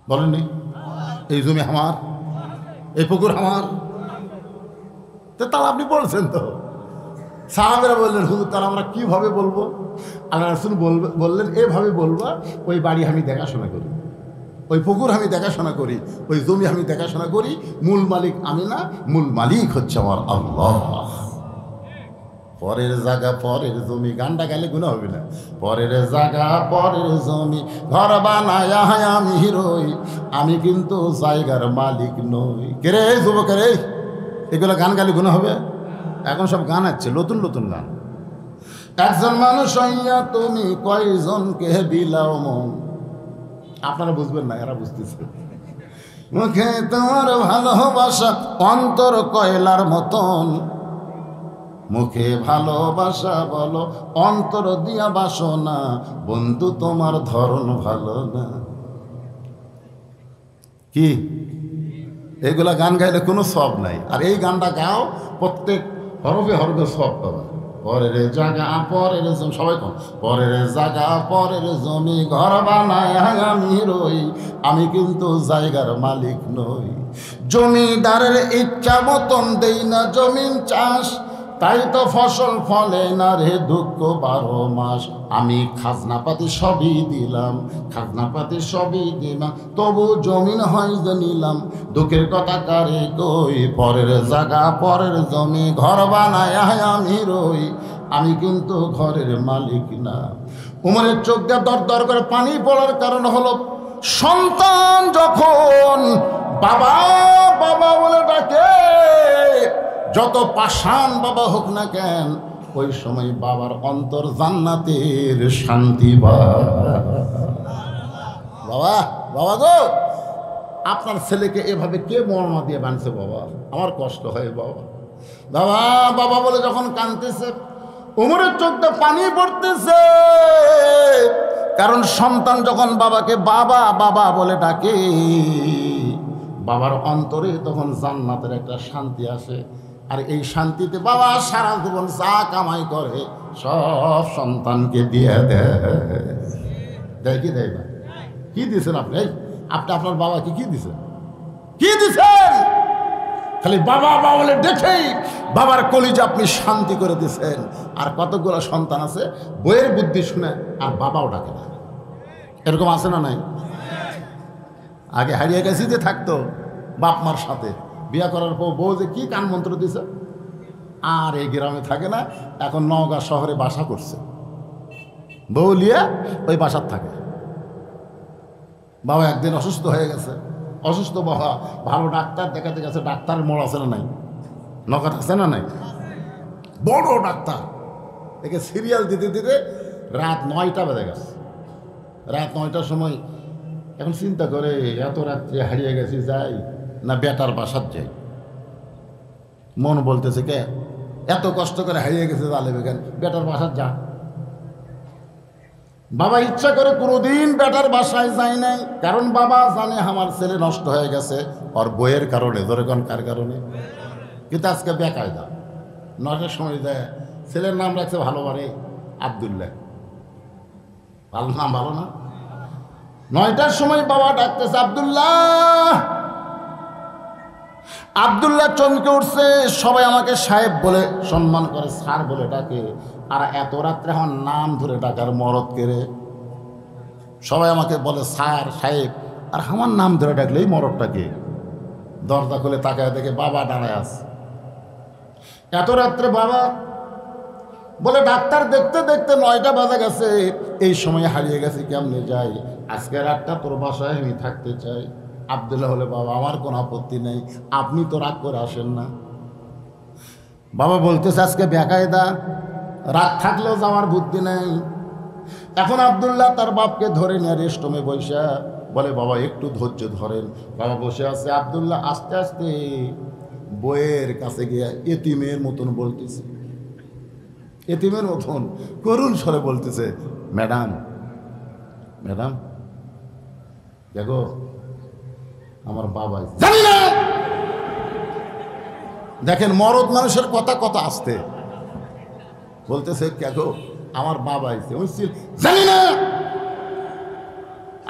বলেননি এই জমি আমার, এই পুকুর আমার? তো তাহলে আপনি বলছেন তো। সাহাবেরা বললেন হুজুর তাহলে আমরা কীভাবে বলবো? আল্লাহ রাসূল বললেন এভাবে বলবা ওই বাড়ি আমি দেখাশোনা করি, ওই পুকুর আমি দেখাশোনা করি, ওই জমি আমি দেখাশোনা করি, মূল মালিক আমি না, মূল মালিক হচ্ছে আমার আল্লাহ। পরের জায়গা পরের জমি, গানটা গাইলে গুনাহ হবে না? পরের জায়গা পরের জমি ঘর বানায়া আমি রই, আমি কিন্তু জায়গার মালিক নই। কে রে যুবকের, এগুলো গান গাইলে গুনাহ হবে? এখন সব গান আছে নতুন নতুন গান। একজন মানুষ হইয়া তুমি কয়জনকে বিলাও মন। আপনারা বুঝবেন না, এরা বুঝতেছে। মুখে তোমার ভালোবাসা অন্তর কয়লার মতন, মুখে ভালোবাসা বলো অন্তর দিয়া বাসো না, বন্ধু তোমার ধরন ভালো না। কি এগুলা গান গাইলে কোনো সব নাই, আর এই গানটা গাও প্রত্যেক হরফে হরফে সব পাবা। পরের জায়গা পরের জমি, সবাই কম, পরের জায়গা পরের জমি ঘর বানায় আমি রই, আমি কিন্তু জায়গার মালিক নই। জমিদারের ইচ্ছা মতন দেই না জমিন চাষ, তাই তো ফসল ফলে না রে দুঃখ 12 মাস। আমি খাজনাপাতি সবই দিলাম, খাজনাপাতি সবই দিলাম, তবু জমিন হয় যে নিলাম। দুঃখের কথা কারে কই, পরের জায়গা পরের জমি, ঘর বানায় আমি রই, আমি কিন্তু ঘরের মালিক না। উমরের চোখ দিয়ে দর দর করে পানি পড়ার কারণ হলো, সন্তান যখন বাবা বাবা বলে ডাকে, যত পাষাণ বাবা হোক না কেন, ওই সময় বাবার অন্তর জান্নাতের শান্তি বাবা বাবা গো, আপনার ছেলেকে এভাবে কে মরমা দিয়ে বানছে বাবা, আমার কষ্ট হয় বাবা। বাবা বাবা বলে যখন কাঁদতেছে, উমরের চোখটা পানি পড়তেছে, কারণ সন্তান যখন বাবাকে বাবা বাবা বলে ডাকে, বাবার অন্তরে তখন জান্নাতের একটা শান্তি আসে। আর এই শান্তিতে বাবা সারা জীবন যা কামাই করে সব সন্তানকে দিয়ে দেয় কি দেয় না? কি দিয়েছেন আপনি? আপনি আপনার বাবাকে কি দিয়েছেন? কি দিয়েছেন? খালি বাবা বাবা বলে দেখেই বাবার কলিজা আপনি শান্তি করে দিয়েছেন। আর কতগুলো সন্তান আছে বইয়ের বুদ্ধি শুনে আর বাবাও ডাকে না, এরকম আছে না নাই? আগে হারিয়ে গেছি যে থাকতো বাপ মার সাথে, বিয়া করার পর বউ যে কি কান মন্ত্র দিছে, আর এই গ্রামে থাকে না, এখন নওগাঁ শহরে বাসা করছে, বউ লিয়া ওই বাসার থাকে। বাবা একদিন অসুস্থ হয়ে গেছে, অসুস্থ বাবা ভালো ডাক্তার দেখাতে গেছে, ডাক্তারের মোড় আছে না নাই? নগদ আছে না নাই? বড় ডাক্তার, একে সিরিয়াল দিতে দিতে রাত 9টা বেজে গেছে। রাত 9টার সময় এখন চিন্তা করে, এত রাত্রে হারিয়ে গেছি, যাই না বেটার বাসার যাই। মন বলতেছে কে এত কষ্ট করে হারিয়ে গেছে, জালেবে কেন, বেটার বাসার যা। বাবা ইচ্ছা করে কোনোদিন বেটার বাসায় যায় নাই, কারণ বাবা জানে আমার ছেলে নষ্ট হয়ে গেছে ওর বইয়ের কারণে, ধরে কোন কার কারণে। কিন্তু আজকে বেকায়দা 9টার সময় যায়, ছেলের নাম রাখছে ভালোবারে আব্দুল্লাহ, ভালো নাম, ভালো না? 9টার সময় বাবা ডাকতেছে আব্দুল্লাহ, আব্দুল্লাহ চমকে উঠছে। সবাই আমাকে সাহেব বলে সম্মান করে, স্যার বলে ডাকে, আর এত রাত্রে আমার নাম ধরে ডাকার মরদ কেড়ে। সবাই আমাকে বলে স্যার সাহেব, আর আমার নাম ধরে ডাকলে এই মরদটাকে। দরজা খুলে তাকায় দেখে বাবা দাঁড়ায় আছে। এত রাত্রে বাবা বলে ডাক্তার দেখতে দেখতে 9টা বাজে গেছে, এই সময় হারিয়ে গেছি, কেমনে যাই? আজকে রাতটা তোর বাসায় আমি থাকতে চাই। আব্দুল্লাহ হলে বাবা আমার কোনো আপত্তি নেই, আপনি তো রাগ করে আসেন না। বাবা বলতেছে আজকে বেকায়দা, রাত থাকলেও যাওয়ার বুদ্ধি নেই। এখন আব্দুল্লাহ তার বাপকে ধরে নিয়ে রেস্টরুমে বসে বলে বাবা একটু ধৈর্য ধরেন। বাবা বসে আছে, আব্দুল্লাহ আস্তে আস্তে বইয়ের কাছে গিয়ে এতিমের মতন বলতেছে, এতিমের মতন করুণ স্বরে বলতেছে, ম্যাডাম ম্যাডাম দেখো আমার বাবা। জানি না, দেখেন মরদ মানুষের কথা কথা আসতে বলতেছে, কেগো আমার বাবা আইছে। জানি না,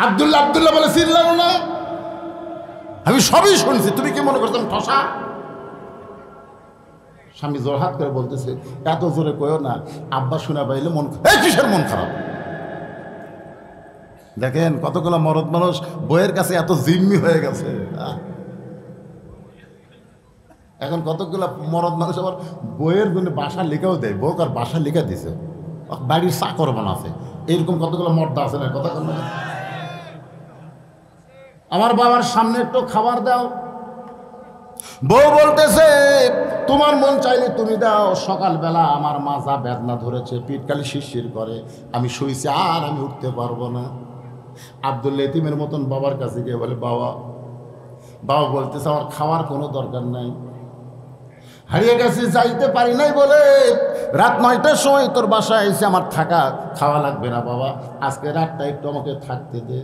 আব্দুল্লাহ আব্দুল্লাহ বলে চিনলাম না, আমি সবই শুনছি, তুমি কি মনে করছো ঠসা? স্বামী জোরহাত করে বলতেছে, এত জোরে কয়ো না, আব্বা শোনা পাইলে মন, এই কিসের মন খারাপ? দেখেন কতগুলো মরদ মানুষ বইয়ের কাছে এত জিম্মি হয়ে গেছে। এখন কতগুলো মরদ মানুষ আবার বইয়ের জন্য বাসা লিখাও দেয়, বউক আর বাসা লিখা দিছে, বাড়ির চাকর বানাছে, এইরকম কতগুলো মর্দা আছে না? কথা বল, আমার বাবার সামনে একটু খাবার দাও। বউ বলতেছে তোমার মন চাইলে তুমি দাও, সকালবেলা আমার মাজা বেদনা ধরেছে, পিঠকালি শিরশির করে, আমি শুয়েছি আর আমি উঠতে পারবো না। আব্দুল্লাহ এতিমের মতন বাবার কাছে গিয়ে বলে বাবা, বাবা বলতেছে আমার খাওয়ার কোনো দরকার নাই, হারিয়ে গেছি, যাইতে পারি নাই বলে রাত 9টার সময় তোর বাসায় এসে আমার থাকা খাওয়া লাগবে না বাবা, আজকে রাতটা একটু আমাকে থাকতে দে।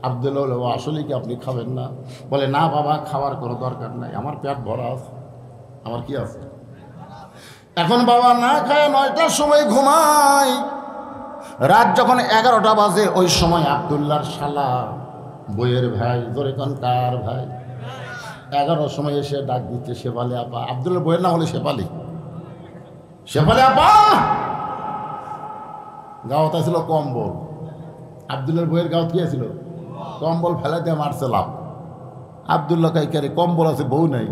আব্দুল্লাহ বলে আসলে কি আপনি খাবেন না? বলে না বাবা, খাওয়ার কোনো দরকার নাই, আমার পেট ভরা আছে, আমার কি আছে। এখন বাবা না খায় 9টার সময় ঘুমায়। রাত যখন 11টা বাজে, ওই সময় আব্দুল্লাহর শালা বইয়ের ভাই, জোরে কোন কার ভাই, 11টার সময় এসে ডাক দিচ্ছে শেফালি আপা। আব্দুল্লাহ বইয়ের নাম হলে শেফালি, সে বলে আপা গাঁত ছিল কম্বল, আবদুল্লার বইয়ের গাঁত কি ছিল কম্বল, ফেলা দিয়ে মারছে লাভ। আবদুল্লাহ কাইকারে কম্বল আছে, বউ নাই।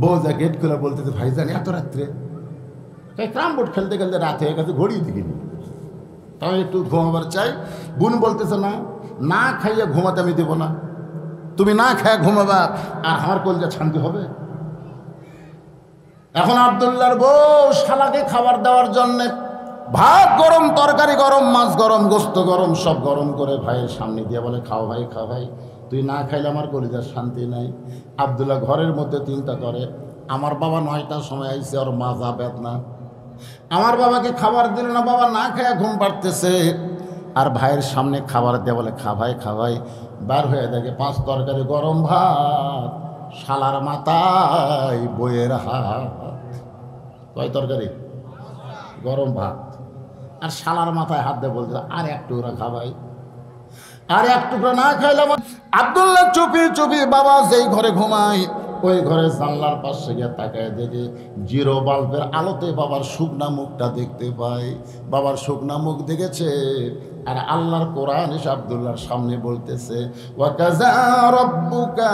বউ যা গেট খুলে বলতেছে ভাইজান এত রাত্রে, ক্রাম বোর্ড খেলতে খেলতে রাত হয়ে গেছে, ঘড়ি দেখিনি, তাও একটু ঘুমাবার চাই। বোন বলতেছে না, না খাইয়া ঘুমাতে আমি দেবো না, তুমি না খাইয়া ঘুমাবা আর আমার কলজা শান্তি হবে। এখন আবদুল্লাহর বউ শালাকে খাবার দেওয়ার জন্যে ভাত গরম, তরকারি গরম, মাছ গরম, গোস্ত গরম, সব গরম করে ভাইয়ের সামনে দিয়ে বলে খাও ভাই, খাও ভাই, তুই না খাইলে আমার কলিজার শান্তি নাই। আবদুল্লাহ ঘরের মধ্যে চিন্তা করে, আমার বাবা 9টার সময় আইসে, ওর মাজা বেদনা, আমার বাবাকে খাবার দিল না, বাবা না খাইয়া ঘুম পাড়তেছে। আর ভাইয়ের সামনে খাবার দিয়ে বলে খা ভাই, খা ভাই। বার হয়ে দেখে 5 তরকারি গরম ভাত, শালার মাথায় বইয়ের হাত। কয় তরকারি গরম ভাত, আর শালার মাথায় হাত দিয়ে বলছে আর এক টুকরা খা ভাই, আর এক টুকরা না খাইলাম। আবদুল্লাহ চুপি চুপি বাবা যেই ঘরে ঘুমায় ওই ঘরে জানলার পাশে গিয়ে তাকায় দেখে জিরো বাল্বের আলোতে বাবার শুকনা মুখটা দেখতে পায়। বাবার শুকনা মুখ দেখেছে, আর আল্লাহর কোরআন এসে আবদুল্লাহর সামনে বলতেছে ওয়াকাযা রাব্বুকা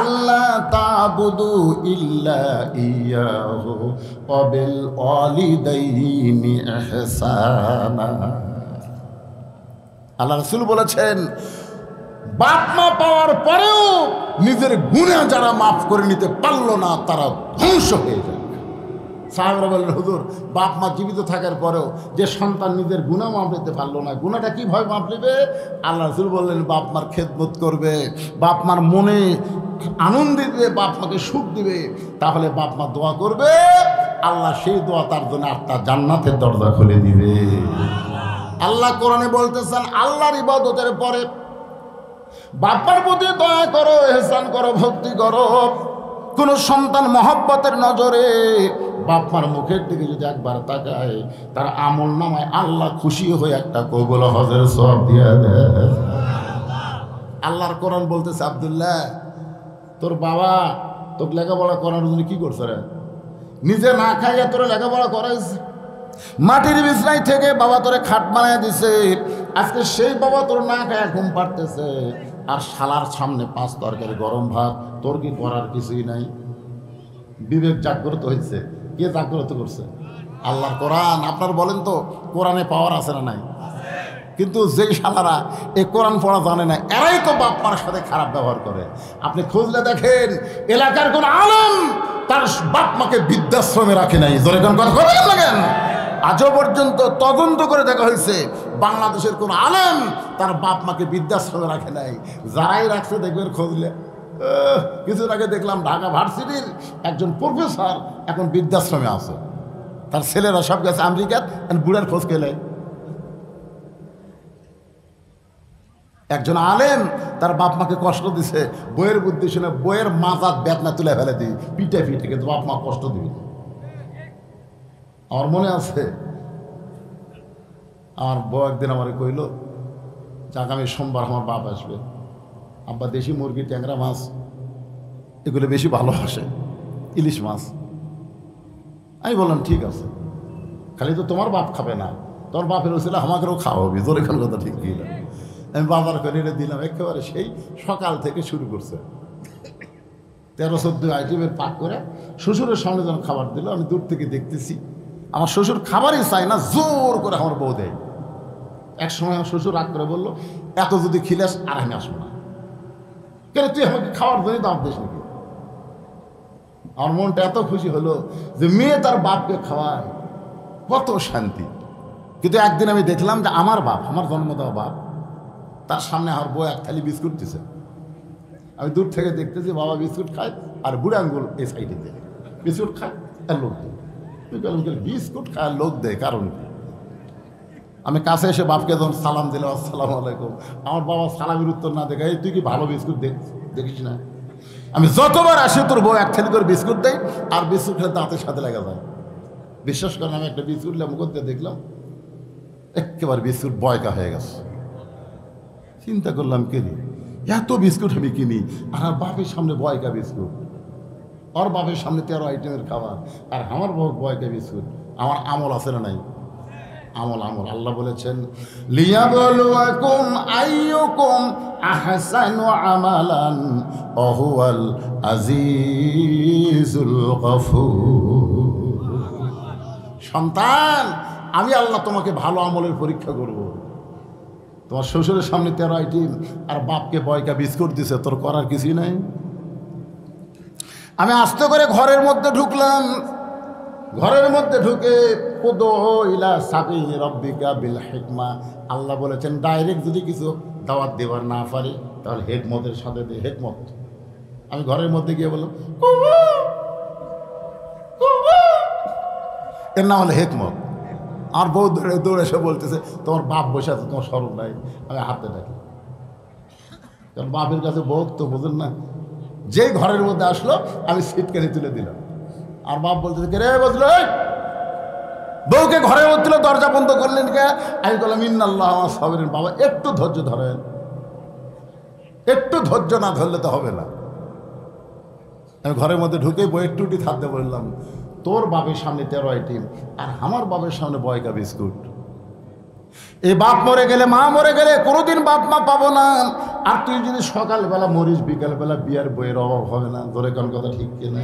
আল্লা তা'বুদু ইল্লা ইয়াহু ওয়া বিল ওয়ালিদাইনি ইহসানা। আল্লাহ রাসূল বলেছেন বাপ মা পাওয়ার পরেও নিজের গুনাহ যারা মাফ করে নিতে পারলো না তারা ধ্বংস হয়ে যায়। সাহাবারা বললেন হুজুর, বাপ মা জীবিত থাকার পরেও যে সন্তান নিজের গুনাহ মাফ নিতে পারলো না, গুনাহটা কিভাবে মাফ নেবে? আল্লাহ রাসূল বললেন বাপ মার খেদমত করবে, বাপ মার মনে আনন্দ দিবে, বাপ মাকে সুখ দিবে, তাহলে বাপ মা দোয়া করবে, আল্লাহ সেই দোয়া তার জন্য আত্মা জান্নাতের দরজা খুলে দিবে। আল্লাহ কোরআনে বলতেছেন আল্লাহর ইবাদতের পরে বাপ্পার প্রতি দয়া করো, ইহসান করো, ভক্তি করো। কোন সন্তান মহব্বতের নজরে বাপমার মুখের দিকে যদি একবার তাকায়, তার আমল নামায় আল্লাহ খুশি হয়ে একটা কবুল হজের সওয়াব দিয়ে দেয়। আল্লাহর কোরআন বলতেছে আব্দুল্লাহ তোর বাবা তোকে লেখাপড়া করার জন্য কি করছে রে? নিজে না খাইয়া তোর লেখাপড়া করাইছে, মাটির বিছনায় থেকে বাবা তোরে খাট বানায় দিছে, আজকে সেই বাবা তোর না খাইয়া ঘুম পাড়তেছে, আর শালার সামনে 5 তরকারি গরম ভাত, তোর কি করার কিছুই নাই? বিবেক জাগ্রত হয়েছে। কে জাগ্রত করছে? আল্লাহর কোরআন। আপনার বলেন তো কোরআনে পাওয়ার আছে না নাই? কিন্তু যেই শালারা এই কোরআন পড়া জানে না, এরাই তো বাপ মার সাথে খারাপ ব্যবহার করে। আপনি খুঁজলে দেখেন এলাকার কোন আলেম তার বাপ মাকে বৃদ্ধাশ্রমে রাখে নাই। জোরে কোন কথা বলেন লাগেন, আজও পর্যন্ত তদন্ত করে দেখা হয়েছে বাংলাদেশের কোন আলেম তার বাপ মাকে বৃদ্ধাশ্রমে রাখে নাই। যারাই রাখছে দেখবেন খুঁজলে, কিছুদিন আগে দেখলাম ঢাকা ভার্সিটির একজন প্রফেসর এখন বৃদ্ধাশ্রমে আছে, তার ছেলেরা সব গেছে আমেরিকাত, বুড়ার খোঁজ পেলে। একজন আলেম তার বাপ মাকে কষ্ট দিছে, বইয়ের বুদ্ধি শুনে বইয়ের মাথার বেদনা তুলে ফেলে দিই, পিঠে পিঠে, কিন্তু বাপ মা কষ্ট দিবি। আমার মনে আছে আমার বউ একদিন আমার কইল যে আগামী সোমবার আমার বাপ আসবে, আব্বা দেশি মুরগি, ট্যাংরা মাছ এগুলো বেশি ভালোবাসে, ইলিশ মাছ। আমি বললাম ঠিক আছে, খালি তো তোমার বাপ খাবে না, তোমার বাপের ছিল আমাকেও খাওয়াবি। তোর এখানে কথা ঠিক দিল। আমি বাজার করে এনে দিলাম, একেবারে সেই সকাল থেকে শুরু করছে 13-14 আইটেমের পাক করে শ্বশুরের সামনে যখন খাবার দিল, আমি দূর থেকে দেখতেছি আমার শ্বশুর খাবারই চাই না, জোর করে আমার বউ দেয়। এক সময় আমার শ্বশুর রাগ করে বললো এত যদি খিলাস আর আমি আসবো না, কেন তুই আমাকে খাওয়ার জন্য দাম দিস নাকি? আমার মনটা এত খুশি হলো যে মেয়ে তার বাপকে খাওয়ায়, কত শান্তি। কিন্তু একদিন আমি দেখলাম যে আমার বাপ, আমার জন্ম দেওয়া বাপ, তার সামনে আমার বউ 1 থালি বিস্কুট দিছে। আমি দূর থেকে দেখতেছি বাবা বিস্কুট খায় আর বুড়ো আঙ্গুল এই সাইডে দেয়, বিস্কুট খায় আর লোক দেয়। বিস্কুট খায় লোক দেয় কারণ কি? আমি কাছে এসে বাপকে যখন সালাম দিলাম আসসালামু আলাইকুম, আমার বাবা সালামের উত্তর না দেখে তুই কি ভালো বিস্কুট দেখিস না? আমি যতবার আসি তোর বউ 1 থালি করে বিস্কুট দেয়, আর বিস্কুট খেলে দাঁতের সাথে লেগে যায়। বিশ্বাস করেন আমি একটা বিস্কুট মুখ দিয়ে দেখলাম একেবারে বিস্কুট বয়কা হয়ে গেছে। চিন্তা করলাম কেনি এত বিস্কুট আমি কিনি, আর বাপের সামনে বয়কা বিস্কুট, ওর বাপের সামনে 13 আইটেমের খাবার, আর আমার বয়কা বিস্কুট। আমার আমল আছে না নাই? আমল আমল আল্লাহ বলেছেন লিয়াবলুয়াকুম আইয়ুকুম আহসানু আমালান ওয়া হুয়াল আজিজুল গফুর। সন্তান, আমি আল্লাহ তোমাকে ভালো আমলের পরীক্ষা করব। তোমার শ্বশুরের সামনে 13 আইটেম আর বাপকে বয়কা বিস্কুট দিছে, তোর করার কিছুই নাই। আমি আস্তে করে ঘরের মধ্যে ঢুকলাম। ঘরের মধ্যে ঢুকে উদউ ইলা সাবিলি রাব্বিকা বিল হিকমা, আল্লাহ বলেছেন ডাইরেক্ট যদি কিছু দাওয়াত দেবার না পারি তাহলে হেকমতের সাথে দে। হেকমত। আমি ঘরের মধ্যে গিয়ে বললাম এর নাম হলো হেকমত। আমার বউ দৌড়ে দৌড়ে এসে বলতেছে তোমার বাপ বসে আছে, তোমার শরম নাই। আমি হাতে ডাকি, কারণ বাপের কাছে বউ তো বোঝেন না। যেই ঘরের মধ্যে আসলো আমি সিটকানি তুলে দিলাম। আর বাপ বলতেছে কে রে বুঝলো, বউকে ঘরের মধ্যে তুলে দরজা বন্ধ করলেন কে? আমি বললাম ইন্নাল্লাহ মা সাবিরিন। বাবা একটু ধৈর্য ধরেন, একটু ধৈর্য না ধরলে তো হবে না। আমি ঘরের মধ্যে ঢুকেই বইয়ের টুটি থাকতে বললাম তোর বাপের সামনে 13 আইটেম আর আমার বাপের সামনে বয়কা বিস্কুট। এই বাপ মরে গেলে মা মরে গেলে কোনোদিন বাপ মা পাবো না। আর তুই যদি সকালবেলা মরিস বিকালবেলা বিয়ার বইয়ের অভাব হবে না। ধরে কোন কথা ঠিক কিনা?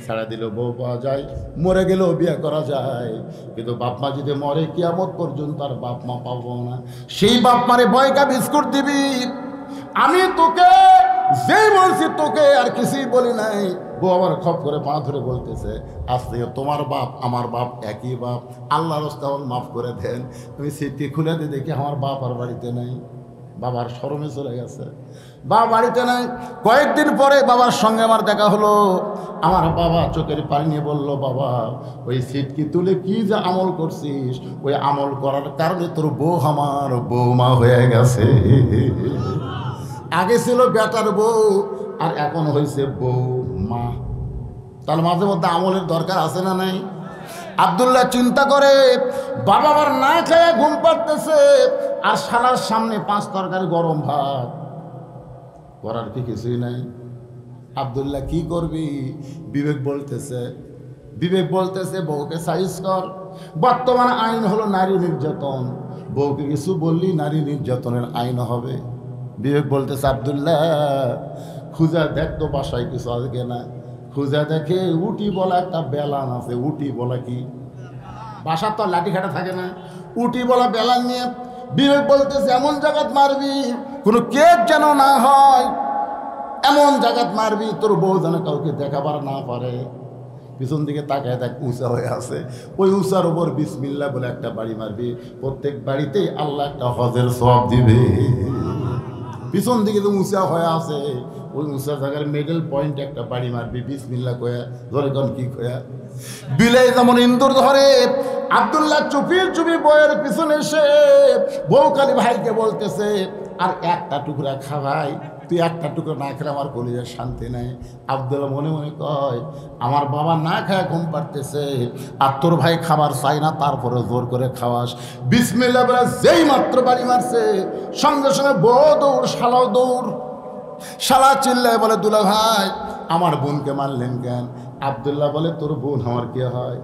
ছাড়া দিলেও বউ পাওয়া যায়, মরে গেলেও বিয়ে করা যায়, কিন্তু বাপ মা যদি মরে কিয়ামত পর্যন্ত আর বাপ মা পাবো না। সেই বাপ মারে বয়কা বিস্কুট দিবি। আমি তোকে যেই বলছি তোকে আর কিছুই বলি নাই। বউ আবার খপ করে পা ধরে বলতেছে আজ থেকে তোমার বাপ আমার বাপ একই বাপ, আল্লাহ রাস্তা মাফ করে দেন। আমি সিটকে খুলে দিয়ে দেখি আমার বাপ আর বাড়িতে নেই। বাবার শরমে চলে গেছে, বাবা বাড়িতে নাই। কয়েকদিন পরে বাবার সঙ্গে আমার দেখা হলো। আমার বাবা চোখের পানি নিয়ে বলল বাবা ওই সিটকি তুলে কি যে আমল করছিস, ওই আমল করার কারণে তোর বউ আমার বৌমা হয়ে গেছে। আগে ছিল বেটার বউ আর এখন হয়েছে বউ মা। তাহলে মাঝে মধ্যে আমলের দরকার আছে না নাই? আব্দুল্লাহ চিন্তা করে বাবা আবার না খেয়ে ঘুম পাড়তেছে আর শালার সামনে 5 তরকারি গরম ভাত, করার কি কিছুই নাই। আব্দুল্লাহ কি করবি? বিবেক বলতেছে বউকে সাইজ কর। বর্তমান আইন হলো নারী নির্যাতন, বউকে কিছু বললি নারী নির্যাতনের আইন হবে। বিবেক বলতেছে আব্দুল্লাহ খুঁজা দেখ তো বাসায় কিছু আজকে না। খুঁজা দেখে উটি বলা একটা বেলান আছে। উটি বলা কি? বাসার তো লাঠি খাটা থাকে না, উটি বলা বেলান নিয়ে বিবেক বলতেছে এমন জায়গাত মারবি কোনো কেস যেন না হয়, এমন জায়গাত মারবি তোর বউ যেন কাউকে দেখাবার না পারে। পিছন দিকে তাকায় দেখ উঁচা হয়ে আছে, ওই উঁচার উপর বিসমিল্লাহ বলে একটা বাড়ি মারবি। প্রত্যেক বাড়িতেই আল্লাহ একটা হজের সওয়াব দিবে। পিছন দিকে তো উঁচা হয়ে আছে, ওই উঁচা জায়গার মিডল পয়েন্ট একটা বাড়ি মারবি বিসমিল্লাহ কয়া। ধরে কন কি কয়া? বিলাই যেমন ইন্দুর ধরে। আব্দুল্লাহ চুপি বইয়ের পিছনে এসে বউ কালী ভাইকে বলতেছে আর একটা টুকরা খা ভাই, তুই একটা টুকরা না খেলে আমার কলিজার শান্তি নাই। আব্দুল্লাহ মনে মনে কয় আমার বাবা না খায় ঘুম পাড়তেছে আর তোর ভাই খাবার চাই না, তারপরে জোর করে খাওয়াস। বিসমিল্লাহ বলে যেই মাত্র বাড়ি মারছে সঙ্গে সঙ্গে বউ দৌড়, শালাও দৌড়। শালা চিল্লায় বলে দুলা ভাই আমার বোনকে মারলেন কেন? আব্দুল্লাহ বলে তোর বোন আমার কে হয়?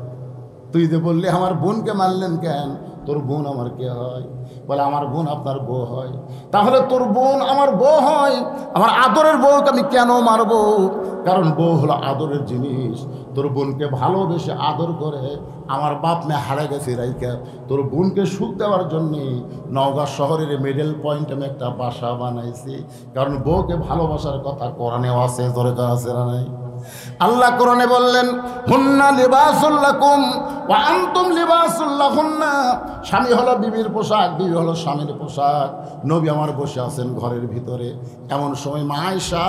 তুই যে বললি আমার বোনকে মারলেন কেন? তোর বোন আমার কে হয়? বলে আমার বোন আপনার বউ হয়। তাহলে তোর বোন আমার বউ হয়, আমার আদরের বউকে আমি কেন মারবো? কারণ বউ হলো আদরের জিনিস। তোর বোনকে ভালোবেসে আদর করে আমার বাপ মে হারে গেছে রাইকা তোর বোনকে সুখ দেওয়ার জন্যে নওগাঁ শহরের মিডল পয়েন্ট আমি একটা বাসা বানাইছি। কারণ বউকে ভালোবাসার কথা কোরআনেও আছে, দরকার আছে না নাই? আল্লাহ কোরআনে বললেন হুন্না লিবাসুল লাকুম ওয়া আনতুম লিবাসুল লাহুন্না। স্বামী হলো বিবির পোশাক, বিবি হলো স্বামীর পোশাক। নবী আমার বসে আছেন ঘরের ভিতরে, এমন সময় মা আয়েশা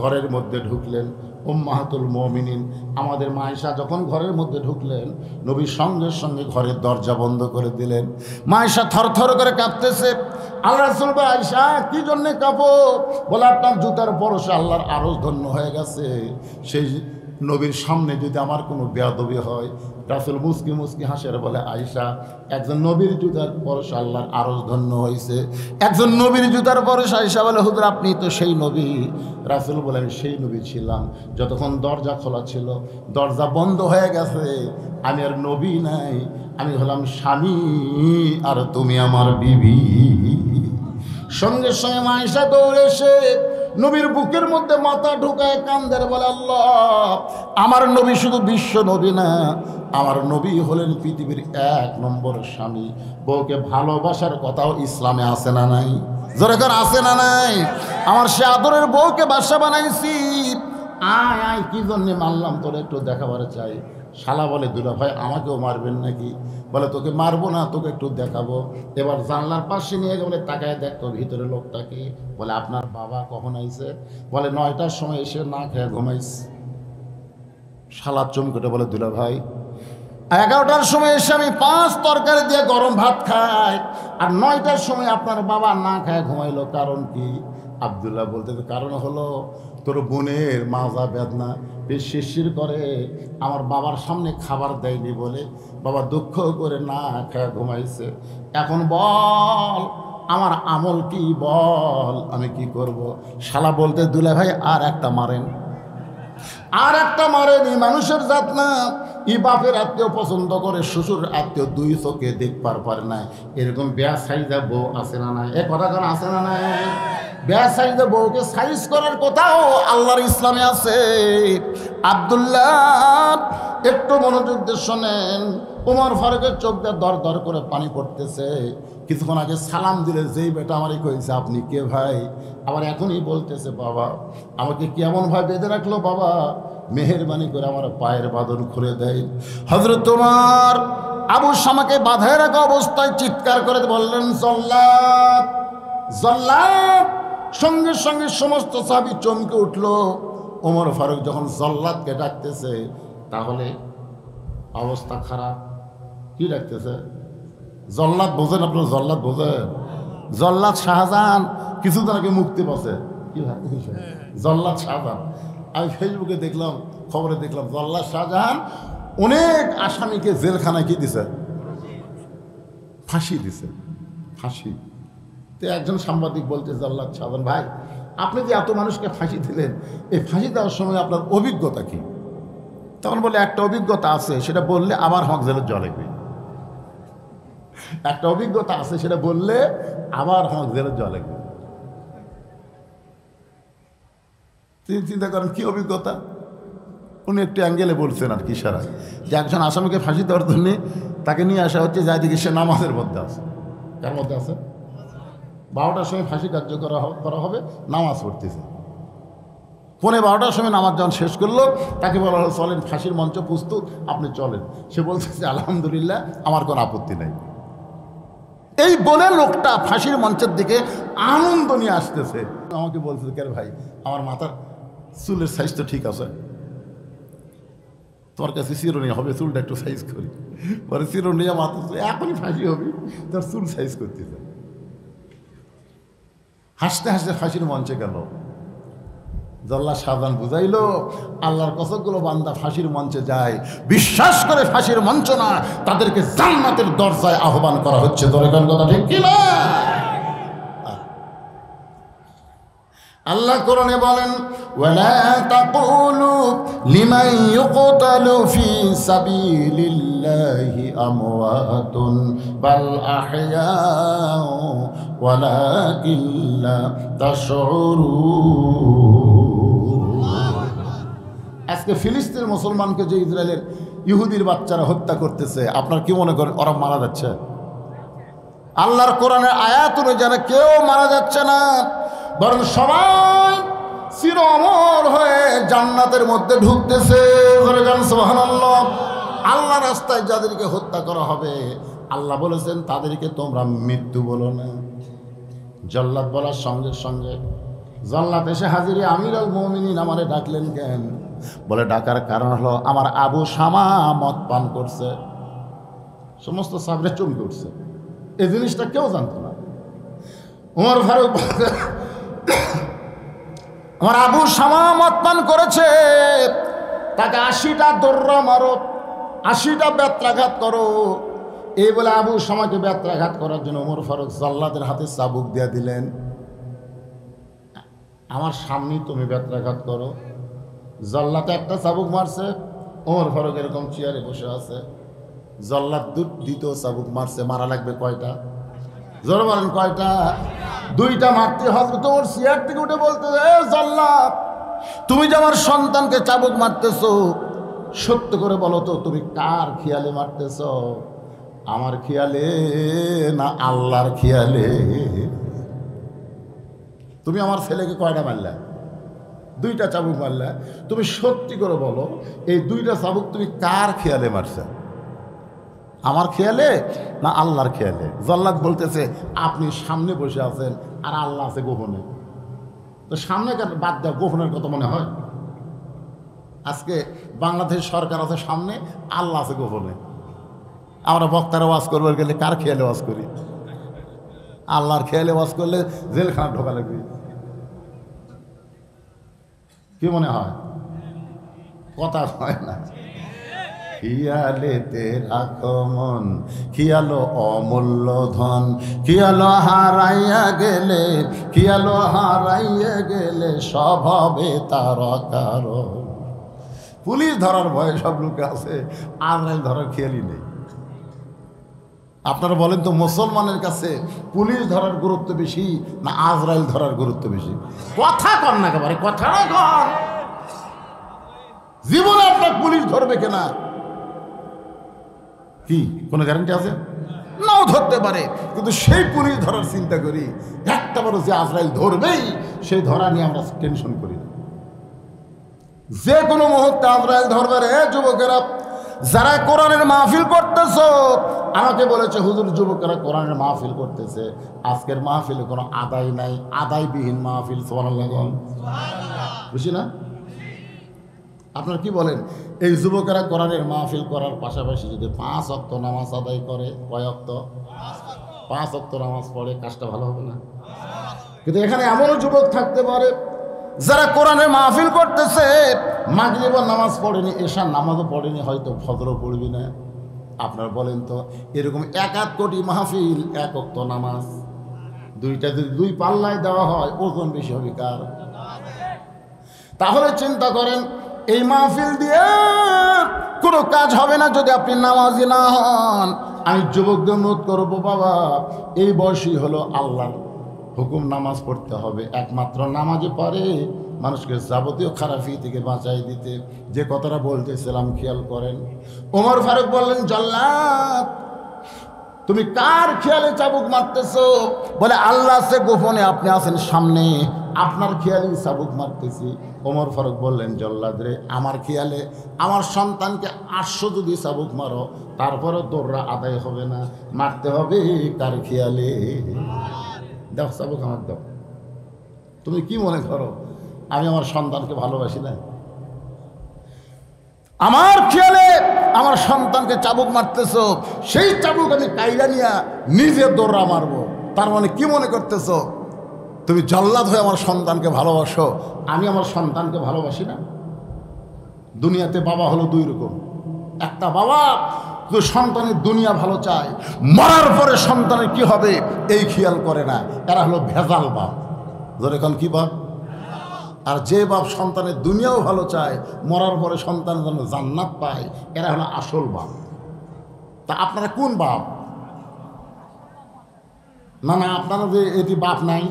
ঘরের মধ্যে ঢুকলেন। উম্মাহাতুল মুমিনিন আমাদের মা আয়েশা যখন ঘরের মধ্যে ঢুকলেন নবী সঙ্গে সঙ্গে ঘরের দরজা বন্ধ করে দিলেন। মা আয়েশা থরথর করে কাঁপতেছে। আল্লাহ রাসূল বলে আয়েশা কি জন্যে কাঁপো? বলে আপনার জুতার পরশে আল্লাহর আরশ ধন্য হয়ে গেছে, সেই নবীর সামনে যদি আমার কোনো বেয়াদবি হয়, রাসূল মুস্কি মুস্কি হাসের বলে, আয়েশা, একজন নবীর জুতার পরশ আল্লাহর আরশ ধন্য হয়েছে। একজন নবীর জুতার পরশ। আয়েশা বলে, হুজুর আপনি তো সেই নবী। রাসূল বলে, আমি সেই নবী ছিলাম যতক্ষণ দরজা খোলা ছিল। দরজা বন্ধ হয়ে গেছে, আমি আর নবী নাই, আমি হলাম স্বামী আর তুমি আমার বিবি। সঙ্গে সঙ্গে আয়েশা দৌড়ে এসে নবীর বুকের মধ্যে মাথা ঢুকায় কান্দের বলে, আল্লাহ, আমার নবী শুধু বিশ্ব নবী না, আমার নবী হলেন পৃথিবীর 1 নম্বর স্বামী। বউকে ভালোবাসার কথাও ইসলামে আছে না নাই? জোরে করে আছে না নাই? আমার সে আদরের বউকে বাসা বানাইছি। আয় আয়, কি জন্যে মারলাম তোর একটু দেখাবার চাই। শালা বলে, দুলা ভাই আমাকেও মারবেন নাকি? বলে, তোকে মারবো না, তোকে একটু দেখাবো। এবার জানলার পাশে নিয়ে গেলে, তাকায় দেখতো ভিতরে লোকটাকে। বলে, আপনার বাবা কখন আইছে? বলে, 9টার সময় এসে না খেয়ে ঘুমাইছে। শালা চমকেটে বলে, দুলা ভাই 11টার সময় এসে আমি 5 তরকারি দিয়ে গরম ভাত খাই, আর 9টার সময় আপনার বাবা না খায় ঘুমাইলো, কারণ কি? আব্দুল্লাহ বলতে, কারণ হলো তোর বোনের মাজা বেদনা, বেশ শিরশির করে, আমার বাবার সামনে খাবার দেয়নি বলে বাবা দুঃখ করে না খায় ঘুমাইছে। এখন বল আমার আমল কি, বল আমি কি করব? শালা বলতে, দুলা ভাই আর একটা মারেন। আর একটা মারেনি, মানুষের জাত না। ই বাপের আত্মীয় পছন্দ করে, শ্বশুর আত্মীয় 2 চোখে দেখবার পারে না। এরকম বেয়া সাইজা বউ আছে না নাই? এ কথা কেন আছে না নাই? বেয়া সাইজা বউকে সাইজ করার কথাও আল্লাহর ইসলামে আছে। আব্দুল্লাহ, একটু মনোযোগ দিয়ে শোনেন। ওমর ফারুকের চোখ দিয়ে দর দর করে পানি পড়তেছে। কিছুক্ষণ আগে সালাম দিলে যেই বেটা আমারই কইছে, আপনি কে ভাই? আবার এখনই বলতেছে, বাবা আমাকে কেমন ভাই বেঁধে রাখলো, বাবা মেহেরবানি করে আমার পায়ের বাঁধন খুলে দেয়। হযরত তোমার আবু শামাকে বাঁধায় রাখা অবস্থায় চিৎকার করে বললেন, জল্লাদ, জল্লাদ। সঙ্গে সঙ্গে সমস্ত সাহাবী চমকে উঠল। ওমর ফারুক যখন জল্লাদকে ডাকতেছে, তাহলে অবস্থা খারাপ। কি ডাকতেছে? জল্লাদ বোঝেন আপনার? জল্লাদ বোঝেন? জল্লাদ শাহজাহান কিছুদিন আগে মুক্তি পাচ্ছে। কি জল্লাদ শাহজাহান? আমি ফেসবুকে দেখলাম, খবরে দেখলাম, জল্লাদ শাহজাহান অনেক আসামিকে জেলখানায় কি দিছে? ফাঁসি দিছে, ফাঁসি। তো একজন সাংবাদিক বলতে, জল্লাদ শাহজাহান ভাই, আপনি যে এত মানুষকে ফাঁসি দিলেন, এই ফাঁসি দেওয়ার সময় আপনার অভিজ্ঞতা কি? তখন বলে, একটা অভিজ্ঞতা আছে, সেটা বললে আবার হক জেলের জলে গই। একটা অভিজ্ঞতা আছে, সেটা বললে আবার হক জেলের জলে গই। তিনি চিন্তা করেন কি অভিজ্ঞতা? উনি একটু অ্যাঙ্গেলে বলছেন আর কি, সারা যে একজন আসামিকে ফাঁসি দেওয়ার জন্যে তাকে নিয়ে আসা হচ্ছে, যাইদিকে সে নামাজের মধ্যে আছে। কার মধ্যে আছে? 12টার সময় ফাঁসি কার্য করা হবে, নামাজ পড়তেছে। 12:15 সময় নামাজ যখন শেষ করলো, তাকে বলা হলো, চলেন ফাঁসির মঞ্চ প্রস্তুত, আপনি চলেন। সে বলতেছে, আলহামদুলিল্লাহ, আমার কোনো আপত্তি নেই। এই বলে লোকটা ফাঁসির মঞ্চের দিকে আনন্দ নিয়ে আসতেছে। আমাকে বলছে, কে ভাই, আমার মাথার চুলের সাইজ তো ঠিক আছে, তোমার কাছে চিরুনি হবে, চুলটা একটু সাইজ করি। পরে চিরুনি মাথা এখনই ফাঁসি হবে, তোর চুল সাইজ করতেছে। হাসতে হাসতে ফাঁসির মঞ্চে গেল। জল্লাদ শাহজাহান বুঝাইল, আল্লাহর কতকগুলো বান্দা ফাঁসির মঞ্চে যায়, বিশ্বাস করে ফাঁসির মঞ্চ না, তাদেরকে জান্নাতের দরজায় আহ্বান করা হচ্ছে। দরকার কথা ঠিক কিনা? আল্লাহ কোরআনে বলেন, ওয়ালা তাকুলু লিমান ইউকতালু ফি সাবিলিল্লাহি আমওয়াতুন বাল আহইয়াউ ওয়ালাকিন লা তাশউরুন। আজকে ফিলিস্তিনের মুসলমানকে যে ইসরায়েলের ইহুদির বাচ্চারা হত্যা করতেছে, আপনার কি মনে করেন ওরা মারা যাচ্ছে? আল্লাহর কোরআনের আয়াত অনুযায়ী কেউ মারা যাচ্ছে না, বরং সবাই চির অমর হয়ে জান্নাতের মধ্যে ঢুকতেছে। সুবহানাল্লাহ। আল্লাহ রাস্তায় যাদেরকে হত্যা করা হবে, আল্লাহ বলেছেন তাদেরকে তোমরা মৃত্যু বলো না। জল্লাদ বলার সঙ্গে সঙ্গে জল্লাদ এসে হাজির, আমিরুল মুমিনিন আমারে ডাকলেন কেন? বলে, ডাকার কারণ হলো আমার আবু শামা মদ পান করছে। সমস্ত সাহাবীরা চমকে উঠছে, এই জিনিসটা কেউ জানতো না। ওমর ফারুক, আমার আবু শামা মদ পান করেছে। তাকে 80টা দৌড়া মারো, 80টা বেত্রাঘাত করো। এই বলে আবু শামাকে বেত্রাঘাত করার জন্য ওমর ফারুক জল্লাদের হাতে চাবুক দিয়ে দিলেন। আমার সামনেই তুমি বেত্রাঘাত করো। জল্লাতে একটা চাবুক মারছে, ওমর ফারুক এরকম চেয়ারে বসে আছে। জল্লাদ দ্বিতীয় চাবুক মারছে। মারা লাগবে কয়টা? জোরে বলেন কয়টা? 2টা মারতে। হযরত ওমর চেয়ার থেকে উঠে বলতে, এ জল্লাদ, তুমি যে আমার সন্তানকে চাবুক মারতেছো, সত্য করে বলো তো তুমি কার খেয়ালে মারতেছ? আমার খেয়ালে না আল্লাহর খেয়ালে? তুমি আমার ছেলেকে কয়টা মারলা? 2টা চাবুক মারলা। তুমি সত্যি করে বলো, এই 2টা চাবুক তুমি কার খেয়ালে মারছ? আমার খেয়ালে না আল্লাহর খেয়ালে? জল্লাদ বলতেছে, আপনি সামনে বসে আছেন আর আল্লাহ আছে গোপনে। তো সামনে বাদ দেওয়া, গোপনের কথা মনে হয়? আজকে বাংলাদেশ সরকার আছে সামনে, আল্লাহ আছে গোপনে। আমরা বক্তারা ওয়াজ করবার গেলে কার খেয়ালে ওয়াজ করি? আল্লাহর খেয়ালে ওয়াজ করলে জেলখানা ঢোকা লাগবে। কি মনে হয়? কথা হয় না। খেয়ালেতে রাখো মন, খেয়ালো অমূল্য ধন, খেয়ালো হারাইয়া গেলে, খেয়ালো হারাইয়া গেলে সব হবে তার কারণ। পুলিশ ধরার ভয়ে সব লোকে আছে, আজরাইল ধরার খেয়ালই নেই। আপনারা বলেন তো, মুসলমানের কাছে পুলিশ ধরার গুরুত্ব বেশি না আজরাইল ধরার গুরুত্ব বেশি? কথা কন না, একেবারে কথা না কন। জীবনে আপনার পুলিশ ধরবে কিনা কি কোনো গ্যারান্টি আছে? নাও ধরতে পারে, কিন্তু সেই পুলিশ ধরার চিন্তা করি। একটা বড় যে আজরাইল ধরবেই, সেই ধরা নিয়ে আমরা টেনশন করি। যে কোনো মুহূর্তে আজরাইল ধরবে। রে যুবকেরা, যারা কোরআনের মাহফিল করতেছ, আমাকে বলেছে হুজুর যুবকেরা কোরআনের মাহফিল করতেছে, আজকের মাহফিলে কোনো আদায় নাই, আদায়বিহীন মাহফিল। সুবহানাল্লাহ, বুঝি না? আপনারা কি বলেন? এই যুবকেরা কোরআনের মাহফিল করার পাশাপাশি যদি 5 ওয়াক্ত নামাজ আদায় করে, কয় ওয়াক্ত? 5 ওয়াক্ত নামাজ পড়ে, কাজটা ভালো হবে না? কিন্তু এখানে এমনও যুবক থাকতে পারে যারা কোরআনের মাহফিল করতেছে, মাগরিবের নামাজ পড়েনি, এশার নামাজও পড়েনি, হয়তো ফজরও পড়বি না। আপনারা বলেন তো, এরকম 1 কোটি মাহফিল, 1 ওয়াক্ত নামাজ, 2টা যদি 2 পাল্লায় দেওয়া হয়, ওজন বেশি হবে কার? তাহলে চিন্তা করেন, এই মাহফিল দিয়ে কোনো কাজ হবে না যদি আপনি নামাজি না হন। আমি যুবকদের অনুরোধ করবো, বাবা, এই বয়সই হলো আল্লাহর হুকুম, নামাজ পড়তে হবে। একমাত্র নামাজে পারে মানুষকে যাবতীয় খারাপি থেকে বাঁচাই দিতে। যে কথাটা বলতেছিলাম খেয়াল করেন। ওমর ফারুক বললেন, জল্লাদ, তুমি কার খেয়ালে চাবুক মারতেছো? বলে, আল্লাহ আছে গোপনে, আপনি আছেন সামনে, আপনার খেয়ালে চাবুক মারতেছি। ওমর ফারুক বললেন, জল্লাদ রে, আমার খেয়ালে আমার সন্তানকে 800 যদি চাবুক মারো, তারপরে দৌড়া আদায় হবে না, মারতে হবে কার খেয়ালে? দাও চাবুক, আমার দাও। তুমি কি মনে করো আমি আমার সন্তানকে ভালোবাসি না? আমার খেয়ালে আমার সন্তানকে চাবুক মারতেছো, সেই চাবুক আমি কাইরা নিয়া নিজে দৌড়া মারবো। তার মানে কি মনে করতেছো তুমি জল্লাদ হয়ে আমার সন্তানকে ভালোবাসো, আমি আমার সন্তানকে ভালোবাসি না? দুনিয়াতে বাবা হলো 2 রকম। একটা বাবা যে সন্তানের দুনিয়া ভালো চায়, মরার পরে সন্তানের কি হবে এই খেয়াল করে না, এরা হলো ভেজাল বাপ। ধরে এখন কি বাপ? আর যে বাপ সন্তানের দুনিয়াও ভালো চায়, মরার পরে সন্তান যেন জান্নাত পায়, এরা হলো আসল বাপ। তা আপনারা কোন বাপ? না না, আপনারা যে এটি বাপ নাই,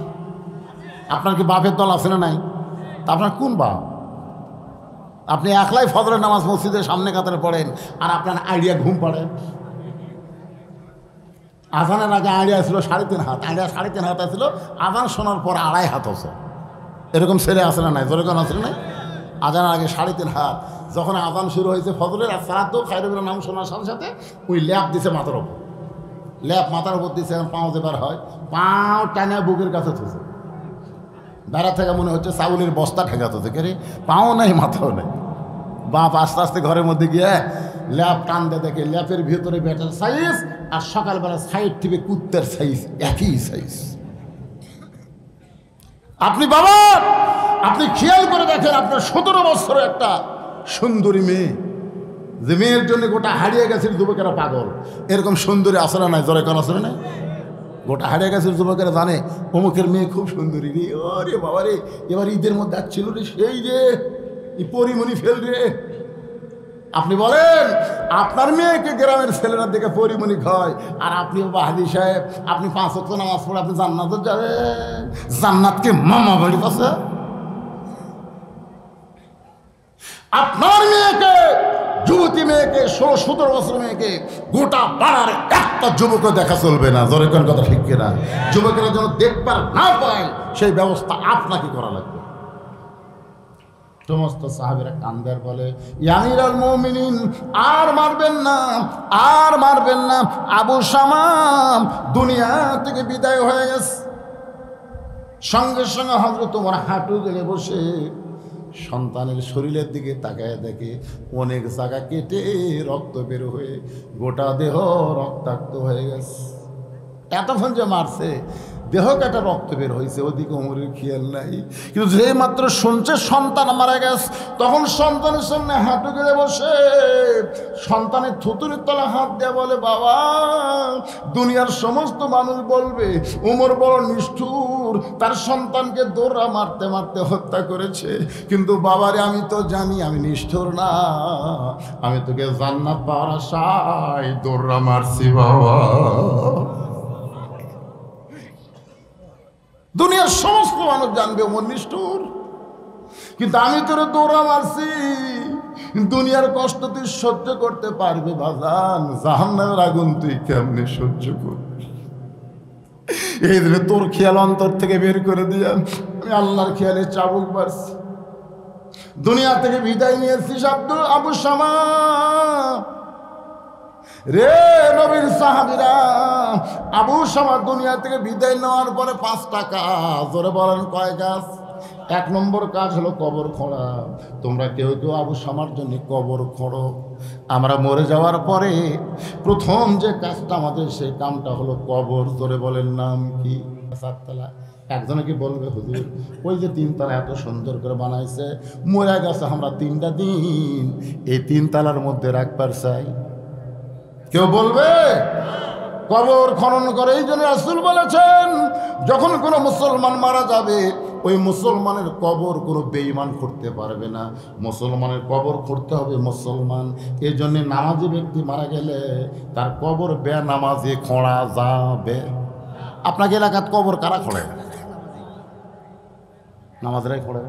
আপনার কি বাপের দল আছে না নাই? তা আপনার কোন বাপ? আপনি একলাই ফজরের নামাজ মসজিদের সামনে কাতারে পড়েন, আর আপনার আইডিয়া ঘুম পড়েন। আজানের আগে আইডিয়া ছিল 3.5 হাত, আইডিয়া 3.5 হাত ছিল, আজান শোনার পর 2.5 হাত হচ্ছে। এরকম ছেলে আসে না নাই? যেরকম আসলে নাই, আজানের আগে 3.5 হাত। যখন আজান শুরু হয়েছে ফজরের, আর সালাতো খায়রুল নাম শোনার সাথে সাথে ওই ল্যাপ দিছে মাথার ওপর, ল্যাপ মাথার উপর দিচ্ছে, পাও যেবার হয়, পাও টানা বুকের কাছে থুছে। বেড়া থেকে মনে হচ্ছে চাউলের বস্তা ঠেকাতে থেকে, রে পাও নাই মাথাও নাই। বাপ আস্তে আস্তে ঘরের মধ্যে গিয়ে ল্যাপ টানতে দেখে ল্যাপের ভিতরে বেটার সাইজ আর সকালবেলা সাইড থেকে কুত্তের সাইজ, একই সাইজ। আপনি বাবা, আপনি খেয়াল করে দেখেন, আপনার 17 বছর একটা সুন্দরী মেয়ে, যে মেয়ের জন্য গোটা হারিয়ে গেছে যুবকেরা পাগল, এরকম সুন্দরী আসলে নাই, জোরে কর আসলে নাই। গোটা হারিয়ে গেছে যুবকেরা জানে অমুকের মেয়ে খুব সুন্দরী রে, ওরে বাবা রে, এবার ঈদের মধ্যে আসছিল রে সেই রে, এই পরিমণি ফেল রে। আপনি বলেন আপনার মেয়েকে গ্রামের ছেলেরা দেখে পরিমণি খায়, আর আপনি বাহাদি সাহেব, আপনি 5 ওয়াক্ত নামাজ পড়ে আপনি জান্নাতে যাবেন? জান্নাতকে মামা বাড়ি আছে? আপনার মেয়েকে, যুবতী মেয়েকে, 16-17 বছর মেয়েকে গোটা পাড়ার একটা যুবকও দেখা চলবে না, জোরে কোন কথা ঠিক কিনা? যুবকেরা যেন দেখবার না পায় সেই ব্যবস্থা আপনাকে করা লাগবে। সমস্ত সাহাবীরা কান্দার বলে, ইয়া আমিরুল মুমিনিন, আর মারবেন না, আর মারবেন না, আবু শামা দুনিয়া থেকে বিদায় হয়ে গেছে। সঙ্গে সঙ্গে হযরত ওমর হাঁটু গেড়ে বসে সন্তানের শরীরের দিকে তাকায় দেখে অনেক জায়গা কেটে রক্ত বের হয়ে গোটা দেহ রক্তাক্ত হয়ে গেছে। এতক্ষণ যে মারছে দেহ কাটা রক্ত বের হয়েছে, ওদিকে ওমরের খেয়াল নাই। কিন্তু যে মাত্র শুনছে সন্তান মারা গেছে, তখন সন্তানের সামনে হাঁটু গেড়ে বসে সন্তানের থুতুরির তলা হাত দেয়া বলে, বাবা, দুনিয়ার সমস্ত মানুষ বলবে ওমর বড় নিষ্ঠুর, তার সন্তানকে দৌড়া মারতে মারতে হত্যা করেছে, কিন্তু বাবারে আমি তো জানি আমি নিষ্ঠুর না, আমি তোকে জান্নাত পাওয়ার আশায় দৌড়া মারছি বাবা। দুনিয়ার সমস্ত মানুষ জানবে ওমর নিষ্ঠুর, কিন্তু আমি তোরে দৌড়া মারছি, দুনিয়ার কষ্ট তুই সহ্য করতে পারবে বাজান, জাহান্নামের আগুন তুই কেমনে সহ্য করবি? এই দিনে তোর খেয়াল অন্তর থেকে বের করে দিয়ে আমি আল্লাহর খেয়ালে চাবুক মারছি, দুনিয়া থেকে বিদায় নিয়েছিস আবু শামা রে। নবীর সাহাবীরা আবু শামা দুনিয়া থেকে বিদায় নেওয়ার পরে 5টা কাজ, জোরে বলেন কয় কাজ? 1 নম্বর কাজ হলো কবর খোঁড়া। তোমরা কেউ কেউ আবু শামার জন্য কবর খোঁড়ো। আমরা মরে যাওয়ার পরে প্রথম যে কাজটা আমাদের, সেই কামটা হলো কবর। জোরে বলেন নাম কি? 4 তলা। একজনে কি বলবে, হুজুর ওই যে 3 তলা এত সুন্দর করে বানাইছে, মরে গেছে, আমরা 3টা দিন এই 3 তলার মধ্যে রাখবার চাই? কেউ বলবে? কবর খনন করে। এই জন্য রাসূল বলেছেন, যখন কোনো মুসলমান মারা যাবে ওই মুসলমানের কবর কোনো বেঈমান করতে পারবে না, মুসলমানের কবর করতে হবে মুসলমান। এই জন্যে নামাজি ব্যক্তি মারা গেলে তার কবর বেনামাজি খোঁড়া যাবে। আপনাকে এলাকার কবর কারা খোঁড়ে? নামাজরাই খোঁড়ে।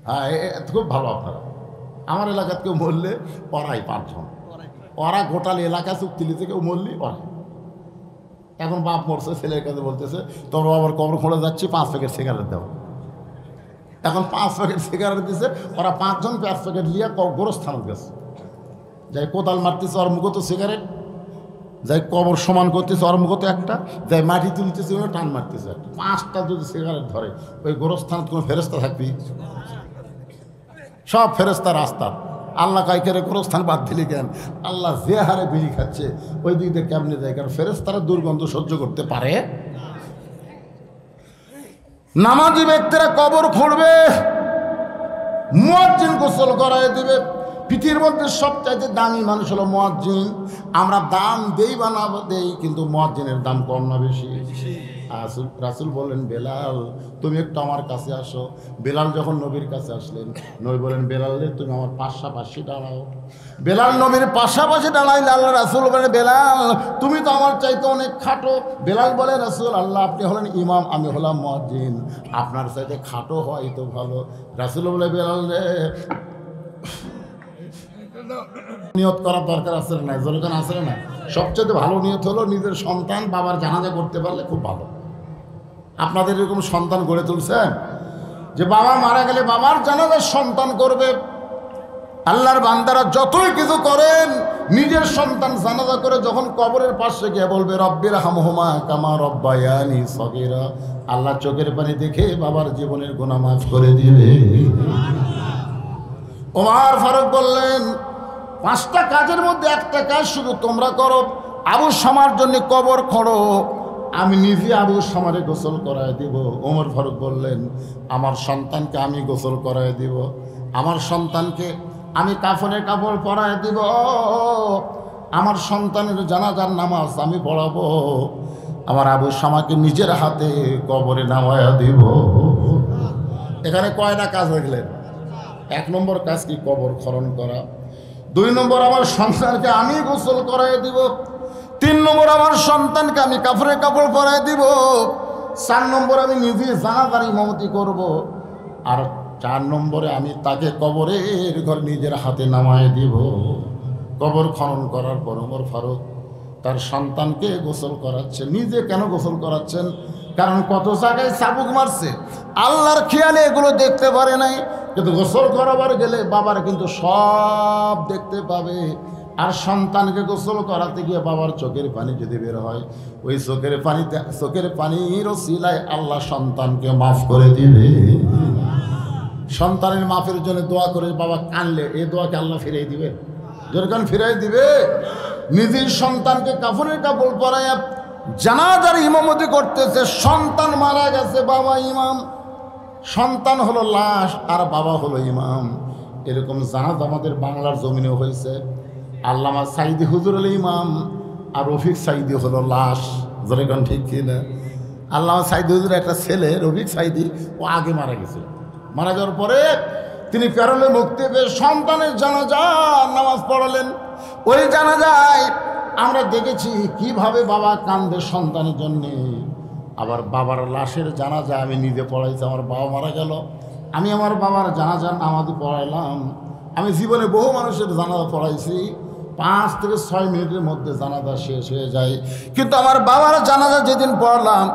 হ্যাঁ, খুব ভালো। আপনারা আমার এলাকার কেউ মরলে ওরাই 5 জন, ওরা গোটাল এলাকা চুক্তিলি থেকে মরলি ওরা। এখন বাপ মরছে, ছেলের কাছে বলতেছে তোমরা আবার কবর খোঁড়ে যাচ্ছি, 5 প্যাকেট সিগারেট দাও। এখন 5 প্যাকেট সিগারেট দিছে, ওরা 5 জন 5 প্যাকেট নিয়ে গোরস্থান গেছে, যাই কোদাল মারতেছে ওর মুখে তো সিগারেট, যাই কবর সমান করতেছে ওর মুখে তো একটা, যাই মাটি তুলতেছে ওরা টান মারতেছে একটা। 5টা যদি সিগারেট ধরে ওই গোরস্থান কোনো ফেরেস্তা থাকবি? সব ফেরেস্তা রাস্তা। আল্লাহ কাইকেরে গোরস্থান বাদ দিলে কেন? আল্লাহ যে হারে বিড়ি খাচ্ছে ওই দিক দিয়ে কেমনে যায়? কারণ ফেরেস্তারা দুর্গন্ধ সহ্য করতে পারে। নামাজি ব্যক্তিরা কবর খুঁড়বে, মুয়াজ্জিন গোসল করায় দিবে। পৃথিবীর মধ্যে সবচাইতে দামি মানুষ হলো মুয়াজ্জিন। আমরা দাম দেই বা না দেই, কিন্তু মুয়াজ্জিনের দাম কম না বেশি? রাসূল বললেন, বেলাল তুমি একটু আমার কাছে আসো। বেলাল যখন নবীর কাছে আসলেন, নবী বলেন, বেলাল রে তুমি আমার পাশাপাশি দাঁড়াও। বেলাল নবীর পাশাপাশি দাঁড়াইলে আল্লাহ রাসূল বলেন, বেলাল তুমি তো আমার চাইতে অনেক খাটো। বেলাল বলে, রাসূল আল্লাহ আপনি হলেন ইমাম, আমি হলাম মুয়াজ্জিন, আপনার চাইতে খাটো হয় তো ভালো। রাসূল বলে, বেলাল রে নিয়ত করার দরকার আছে না? যখন আছে না, সবচেয়ে ভালো নিয়ত হলো নিজের সন্তান বাবার জানাজা করতে পারলে খুব ভালো। আপনাদের এরকম সন্তান গড়ে তুলছেন যে বাবা মারা গেলে বাবার জানাজা সন্তান করবে? আল্লাহর বান্দারা যতই কিছু করেন, নিজের সন্তান জানাজা করে যখন কবরের পাশে গিয়ে বলবে, রব্বির হামহুমা কামা রব্বায়ানি সগীরা, আল্লাহ চোখের পানি দেখে বাবার জীবনের গুনাহ মাফ করে দিবে। ওমর ফারুক বললেন, 5টা কাজের মধ্যে একটা কাজ শুধু তোমরা করো, আবু শামার জন্য কবর খোঁড়ো। আমি নিজে আবু সামারে গোসল করায় দিব। ওমর ফারুক বললেন, আমার সন্তানকে আমি গোসল করায় দিব, আমার সন্তানকে আমি কাফনের কাপড় পরায় দিব, আমার সন্তানের জানাজার নামাজ আমি পড়াবো, আমার আবু সামাকে নিজের হাতে কবরে নামায়া দিব। এখানে কয়টা কাজ দেখলেন? 1 নম্বর কাজ কি? কবর খনন করা। 2 নম্বর, আমার সন্তানকে আমি গোসল করাই দিব। 3 নম্বর, আমার সন্তানকে আমি কাফনের কাপড় পরাই দিব। 4 নম্বর, আমি নিজে জানাজার ইমামতি করব। আর 4 নম্বরে আমি তাকে কবরের ঘর নিজের হাতে নামায় দিব। কবর খনন করার পর ওমর ফারুক তার সন্তানকে গোসল করাচ্ছে। নিজে কেন গোসল করাচ্ছেন? কারণ কত জায়গায় চাবুক মারছে, আল্লাহর খেয়ালে এগুলো দেখতে পারে নাই, কিন্তু গোসল করাবার গেলে বাবার কিন্তু সব দেখতে পাবে। আর সন্তানকে গোসল করাতে গিয়ে বাবার চোখের পানি যদি বের হয়, ওই চোখের পানির ওসিলায় আল্লাহ সন্তানকে মাফ করে দিবে। সন্তানের মাফের জন্য দোয়া করে বাবা কানলে এই দোয়াকে আল্লাহ ফিরিয়ে দিবে, যেরকম ফিরাই দিবে। নিজের সন্তানকে কাফনের কাপড় পরায় জানাজার ইমামতি করতেছে। সন্তান মারা গেছে, বাবা ইমাম, সন্তান হলো লাশ আর বাবা হলো ইমাম। এরকম জানাজা আমাদের বাংলার জমিনেও হয়েছে। আল্লামা সাইদি হুজুর হলো ইমাম আর রফিক সাইদি হলো লাশ। যেরকম ঠিক কিনা? আল্লামা সাইদি হুজুর একটা ছেলে রফিক সাইদি, ও আগে মারা গেছে। মারা যাওয়ার পরে তিনি প্যারোলে মুক্তি পেয়ে সন্তানের জানাজা নামাজ পড়ালেন। ওই জানাজায় আমরা দেখেছি কিভাবে বাবা কান্দে সন্তানের জন্যে। আবার বাবার লাশের জানাজা আমি নিজে পড়াইছি। আমার বাবা মারা গেল, আমি আমার বাবার জানাজার নামাজ পড়াইলাম। আমি জীবনে বহু মানুষের জানাজা পড়াইছি, 5 থেকে 6 মিনিটের মধ্যে জানাজা শেষ হয়ে যায়। কিন্তু আমার বাবার জানাজা যেদিন পড়লাম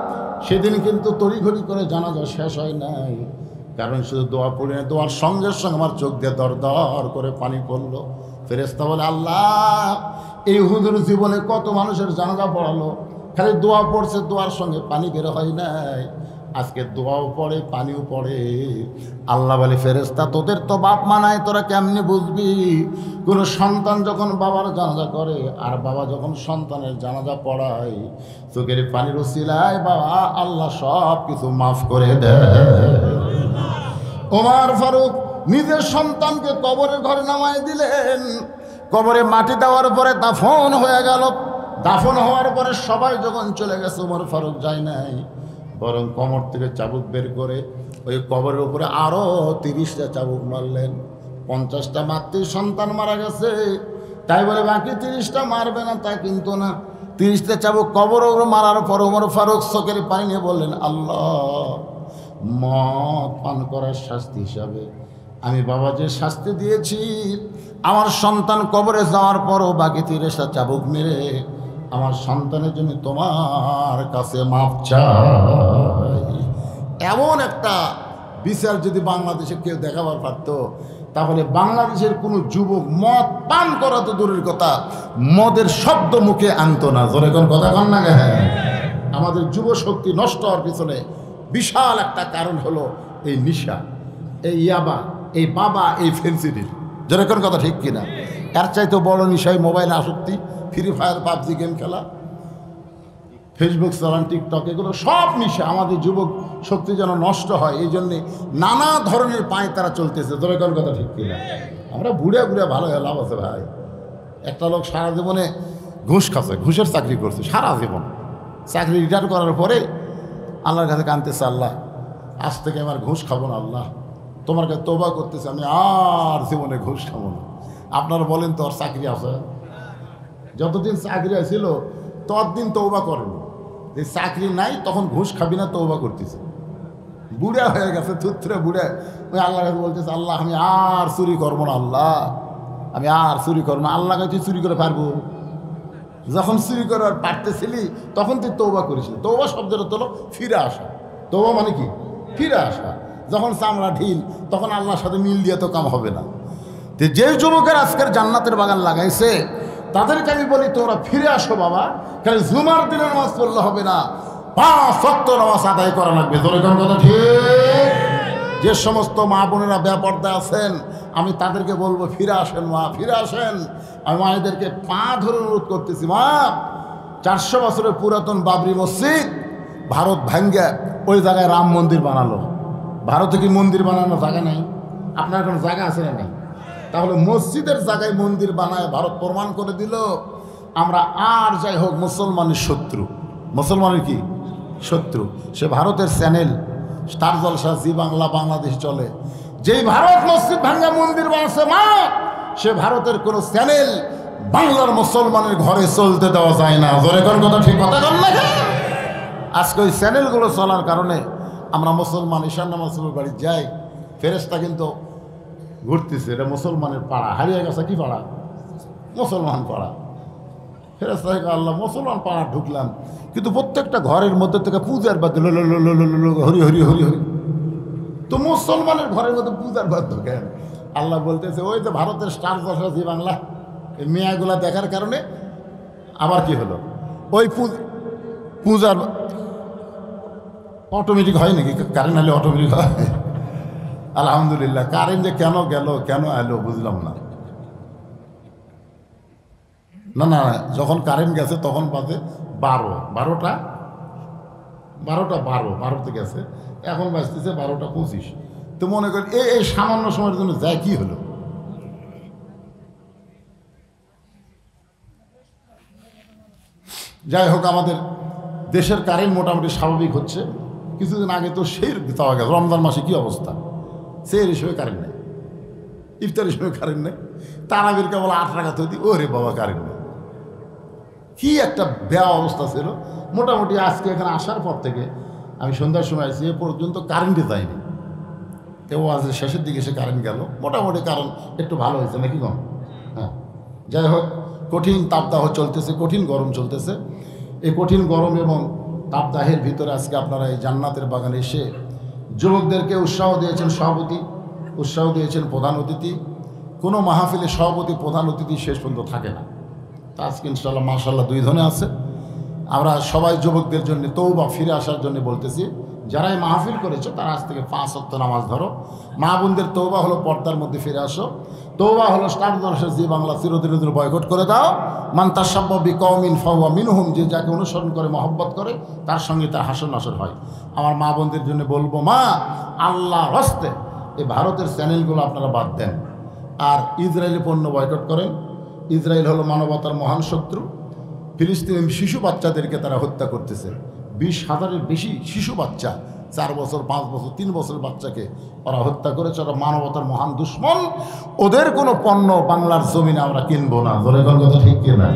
সেদিন কিন্তু তড়িঘড়ি করে জানাজা শেষ হয় নাই। কারণ শুধু দোয়া পড়ি না, দোয়ার সঙ্গে সঙ্গে আমার চোখ দিয়ে দর দর করে পানি পড়লো। ফেরেশতা বলে, আল্লাহ, এই হুজুর জীবনে কত মানুষের জানাজা পড়ালো, খালি দোয়া পড়ছে, দোয়ার সঙ্গে পানি বের হয় নাই, আজকে দোয়াও পড়ে পানিও পড়ে। আল্লাহ বলে, ফেরেশতা, তোদের তো বাপ মানায়, তোরা কেমনি বুঝবি? কোনো সন্তান যখন বাবার জানাজা করে আর বাবা যখন সন্তানের জানাজা পড়ায়, চোখের পানির উসিলায় বাবা আল্লাহ সব কিছু মাফ করে দেয়। ওমর ফারুক নিজের সন্তানকে কবরের ঘরে নামায় দিলেন। কবরে মাটি দেওয়ার পরে দাফন হয়ে গেল। দাফন হওয়ার পরে সবাই যখন চলে গেছে, ওমর ফারুক যায় নাই, বরং কোমর থেকে চাবুক বের করে ওই কবরের উপরে আরো 30টা চাবুক মারলেন। 50টা মাতৃ সন্তান মারা গেছে, তাই বলে বাকি 30টা মারবে না তা কিন্তু না। 30টা চাবুক কবর মারার পর ওমর ফারুক চোখের পানি নিয়ে বললেন, আল্লাহ, মদ পান করার শাস্তি হিসাবে আমি বাবা যে শাস্তি দিয়েছি, আমার সন্তান কবরে যাওয়ার পরও বাকি 30টা চাবুক মেরে আমার সন্তানের জন্য তোমার কাছে মাপ চাই। এমন একটা বিচার যদি বাংলাদেশে কেউ দেখাবার পারত, তাহলে বাংলাদেশের কোনো যুবক মদ পান করা তো দূরের কথা, মদের শব্দ মুখে আনতো না। জোরে কোন কথা কন না? আমাদের যুব শক্তি নষ্ট হওয়ার পিছনে বিশাল একটা কারণ হলো এই নিশা, এই ইয়াবা, এই বাবা, এই ফেন্সিডিল। যেরকম কথা ঠিক কিনা? এর চাইতে বড় নিশায় মোবাইলে আসক্তি, ফ্রি ফায়ার, পাবজি গেম খেলা, ফেসবুক চালান, টিকটক, এগুলো সব নিশা। আমাদের যুবক শক্তি যেন নষ্ট হয়, এই জন্যে নানা ধরনের পায়ে তারা চলতেছে। যেরকম কথা ঠিক কিনা? আমরা বুড়ে বুড়ে ভালো হয়ে লাভ আছে ভাই। একটা লোক সারা জীবনে ঘুষ খাচ্ছে, ঘুষের চাকরি করছে সারা জীবন, চাকরি রিটায়ার করার পরে আল্লাহর কাছে কাঁদতেছে, আল্লাহ, আজ থেকে আমার ঘুষ খাবো না, আল্লাহ তোমার কাছে তওবা করতেছে, আমি আর জীবনে ঘুষ খাবো না। আপনারা বলেন তো, আর চাকরি আছে? যতদিন চাকরি ছিল ততদিন তওবা করেনি। যে চাকরি নাই তখন ঘুষ খাবি না তওবা করতেছে। বুড়া হয়ে গেছে, থুতরে বুড়া, ওই আল্লাহর কাছে বলতেছে, আল্লাহ আমি আর চুরি করবো না, আল্লাহ আমি আর চুরি করবো না। আল্লাহ কাছে চুরি করে পারবো? যখন চুরি করার পারতেছিলি তখন তুই তওবা করেছিলি। তওবা শব্দটা তোলো ফিরে আসা। তওবা মানে কি? ফিরে আসা। যখন চামড়া ঢিল তখন আল্লাহর সাথে মিল দিয়ে তো কাম হবে না। তো যে যুবকের আজকের জান্নাতের বাগান লাগাইছে তাদেরকে আমি বলি, তোমরা ফিরে আসো বাবা। খালি জুমার দিনের নামাজ পড়লে হবে না, 5 ওয়াক্ত নামাজ আদায় করা লাগবে। তোর কোন কথা ঠিক? যে সমস্ত মা বোনেরা বেপর্দা আছেন, আমি তাদেরকে বলবো, ফিরে আসেন মা, ফিরে আসেন। আমি মায়েদেরকে পা ধরে অনুরোধ করতেছি, মা 400 বছরের পুরাতন বাবরি মসজিদ ভারত ভাঙ্গে ওই জায়গায় রাম মন্দির বানালো। ভারতে কি মন্দির বানানোর জায়গা নেই? আপনার কোনো জায়গা আছে না নেই? তাহলে মসজিদের জায়গায় মন্দির বানায় ভারত প্রমাণ করে দিল আমরা আর যাই হোক মুসলমানের শত্রু। মুসলমানের কি শত্রু? সে ভারতের চ্যানেল স্টার জলসা, জি বাংলা, বাংলাদেশ চলে। যেই ভারত মসজিদ ভাঙ্গা মন্দির বানাচ্ছে মা, সে ভারতের কোনো চ্যানেল বাংলার মুসলমানের ঘরে চলতে দেওয়া যায় না। জোরে কোন কথা, ঠিক কথা বল না? আজকে ওই চ্যানেলগুলো চলার কারণে আমরা মুসলমান ঈশান নামাজের বাড়ি যাই, ফেরেশতা কিন্তু ঘুরতেছে, এটা মুসলমানের পাড়া। হারিয়ে গেছে কি পাড়া? মুসলমান পাড়া। ফেরেশতা আল্লাহ মুসলমান পাড়া ঢুকলাম, কিন্তু প্রত্যেকটা ঘরের মধ্যে থেকে পূজার বাদ্য হরি হরি হরি হরি। তো মুসলমানের ঘরের মধ্যে পূজার বাদ্য কেন? আল্লাহ বলতেছে ওই যে ভারতের স্টার জলসা, জি বাংলা, এই মেয়াগুলা দেখার কারণে আবার কি হলো, ওই পূজার অটোমেটিক হয় নাকি? কারেন্ট হলে অটোমেটিক হয়? আলহামদুলিল্লাহ। কারেন্ট যে কেন গেল, কেন এলো বুঝলাম না। না না, যখন কারেন্ট গেছে তখন বাজে 12তে গেছে, এখন বাজতেছে 12:25। তো মনে করি এই সামান্য সময়ের জন্য যায় কি হলো? যাই হোক, আমাদের দেশের কারেন্ট মোটামুটি স্বাভাবিক হচ্ছে। কিছুদিন আগে তো সেই পাওয়া গেছে, রমজান মাসে কি অবস্থা, সেই হিসেবে কারেন্ট নেই, ইফতার হিসেবে কারেন্ট নেই, তারাবির কেবল 8 রাকাত হইতি, ওরে বাবা কারেন্ট নেই। কি একটা বেয়া অবস্থা ছিল। মোটামুটি আজকে এখানে আসার পর থেকে আমি সন্ধ্যার সময় আসছি, এ পর্যন্ত কারেন্টে যায়নি। কেউ আজ শেষের দিকে সে কারেন্ট গেল, মোটামুটি কারণ একটু ভালো হয়েছে নাকি কম? হ্যাঁ, যাই হোক, কঠিন তাপদাহ চলতেছে, কঠিন গরম চলতেছে। এই কঠিন গরম এবং তাপদাহের ভিতরে আজকে আপনারা এই জান্নাতের বাগানে এসে যুবকদেরকে উৎসাহ দিয়েছেন সভাপতি, উৎসাহ দিয়েছেন প্রধান অতিথি। কোনো মাহফিলে সভাপতি প্রধান অতিথি শেষ পর্যন্ত থাকে না। তা আজকে ইনশাআল্লাহ মাশাআল্লাহ 2 ধনে আছে। আমরা সবাই যুবকদের জন্য তওবা ফিরে আসার জন্য বলতেছি, যারাই মাহফিল করেছো তারা আজ থেকে 5 ওয়াক্ত নামাজ ধরো। মা বোনদের তওবা হলো পর্দার মধ্যে ফিরে আসো। তওবা হলো স্টার জলসা, জি বাংলা চিরদিনের বয়কট করে দাও। মান তাশাব্বাহা বিকওমিন ফাহুয়া মিনহুম, যে যাকে অনুসরণ করে মহব্বত করে তার সঙ্গে তার হাসর নাসর হয়। আমার মা বোনদের জন্য বলবো, মা আল্লাহর হস্তে এই ভারতের চ্যানেলগুলো আপনারা বাদ দেন, আর ইসরায়েলি পণ্য বয়কট করেন। ইসরায়েল হলো মানবতার মহান শত্রু। ফিলিস্তিনি শিশু বাচ্চাদেরকে তারা হত্যা করতেছে। 20,000-এর বেশি শিশু বাচ্চা, 4 বছর, 5 বছর, 3 বছরের বাচ্চাকে ওরা হত্যা করেছে। ওরা মানবতার মহান দুশ্মন। ওদের কোনো পণ্য বাংলার জমিনে আমরা কিনবো না। ধরে কথা ঠিক কিনা?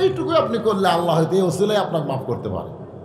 এইটুকু আপনি করলে আল্লাহ হয়তো এই ওসিলায় আপনাকে মাফ করতে পারে।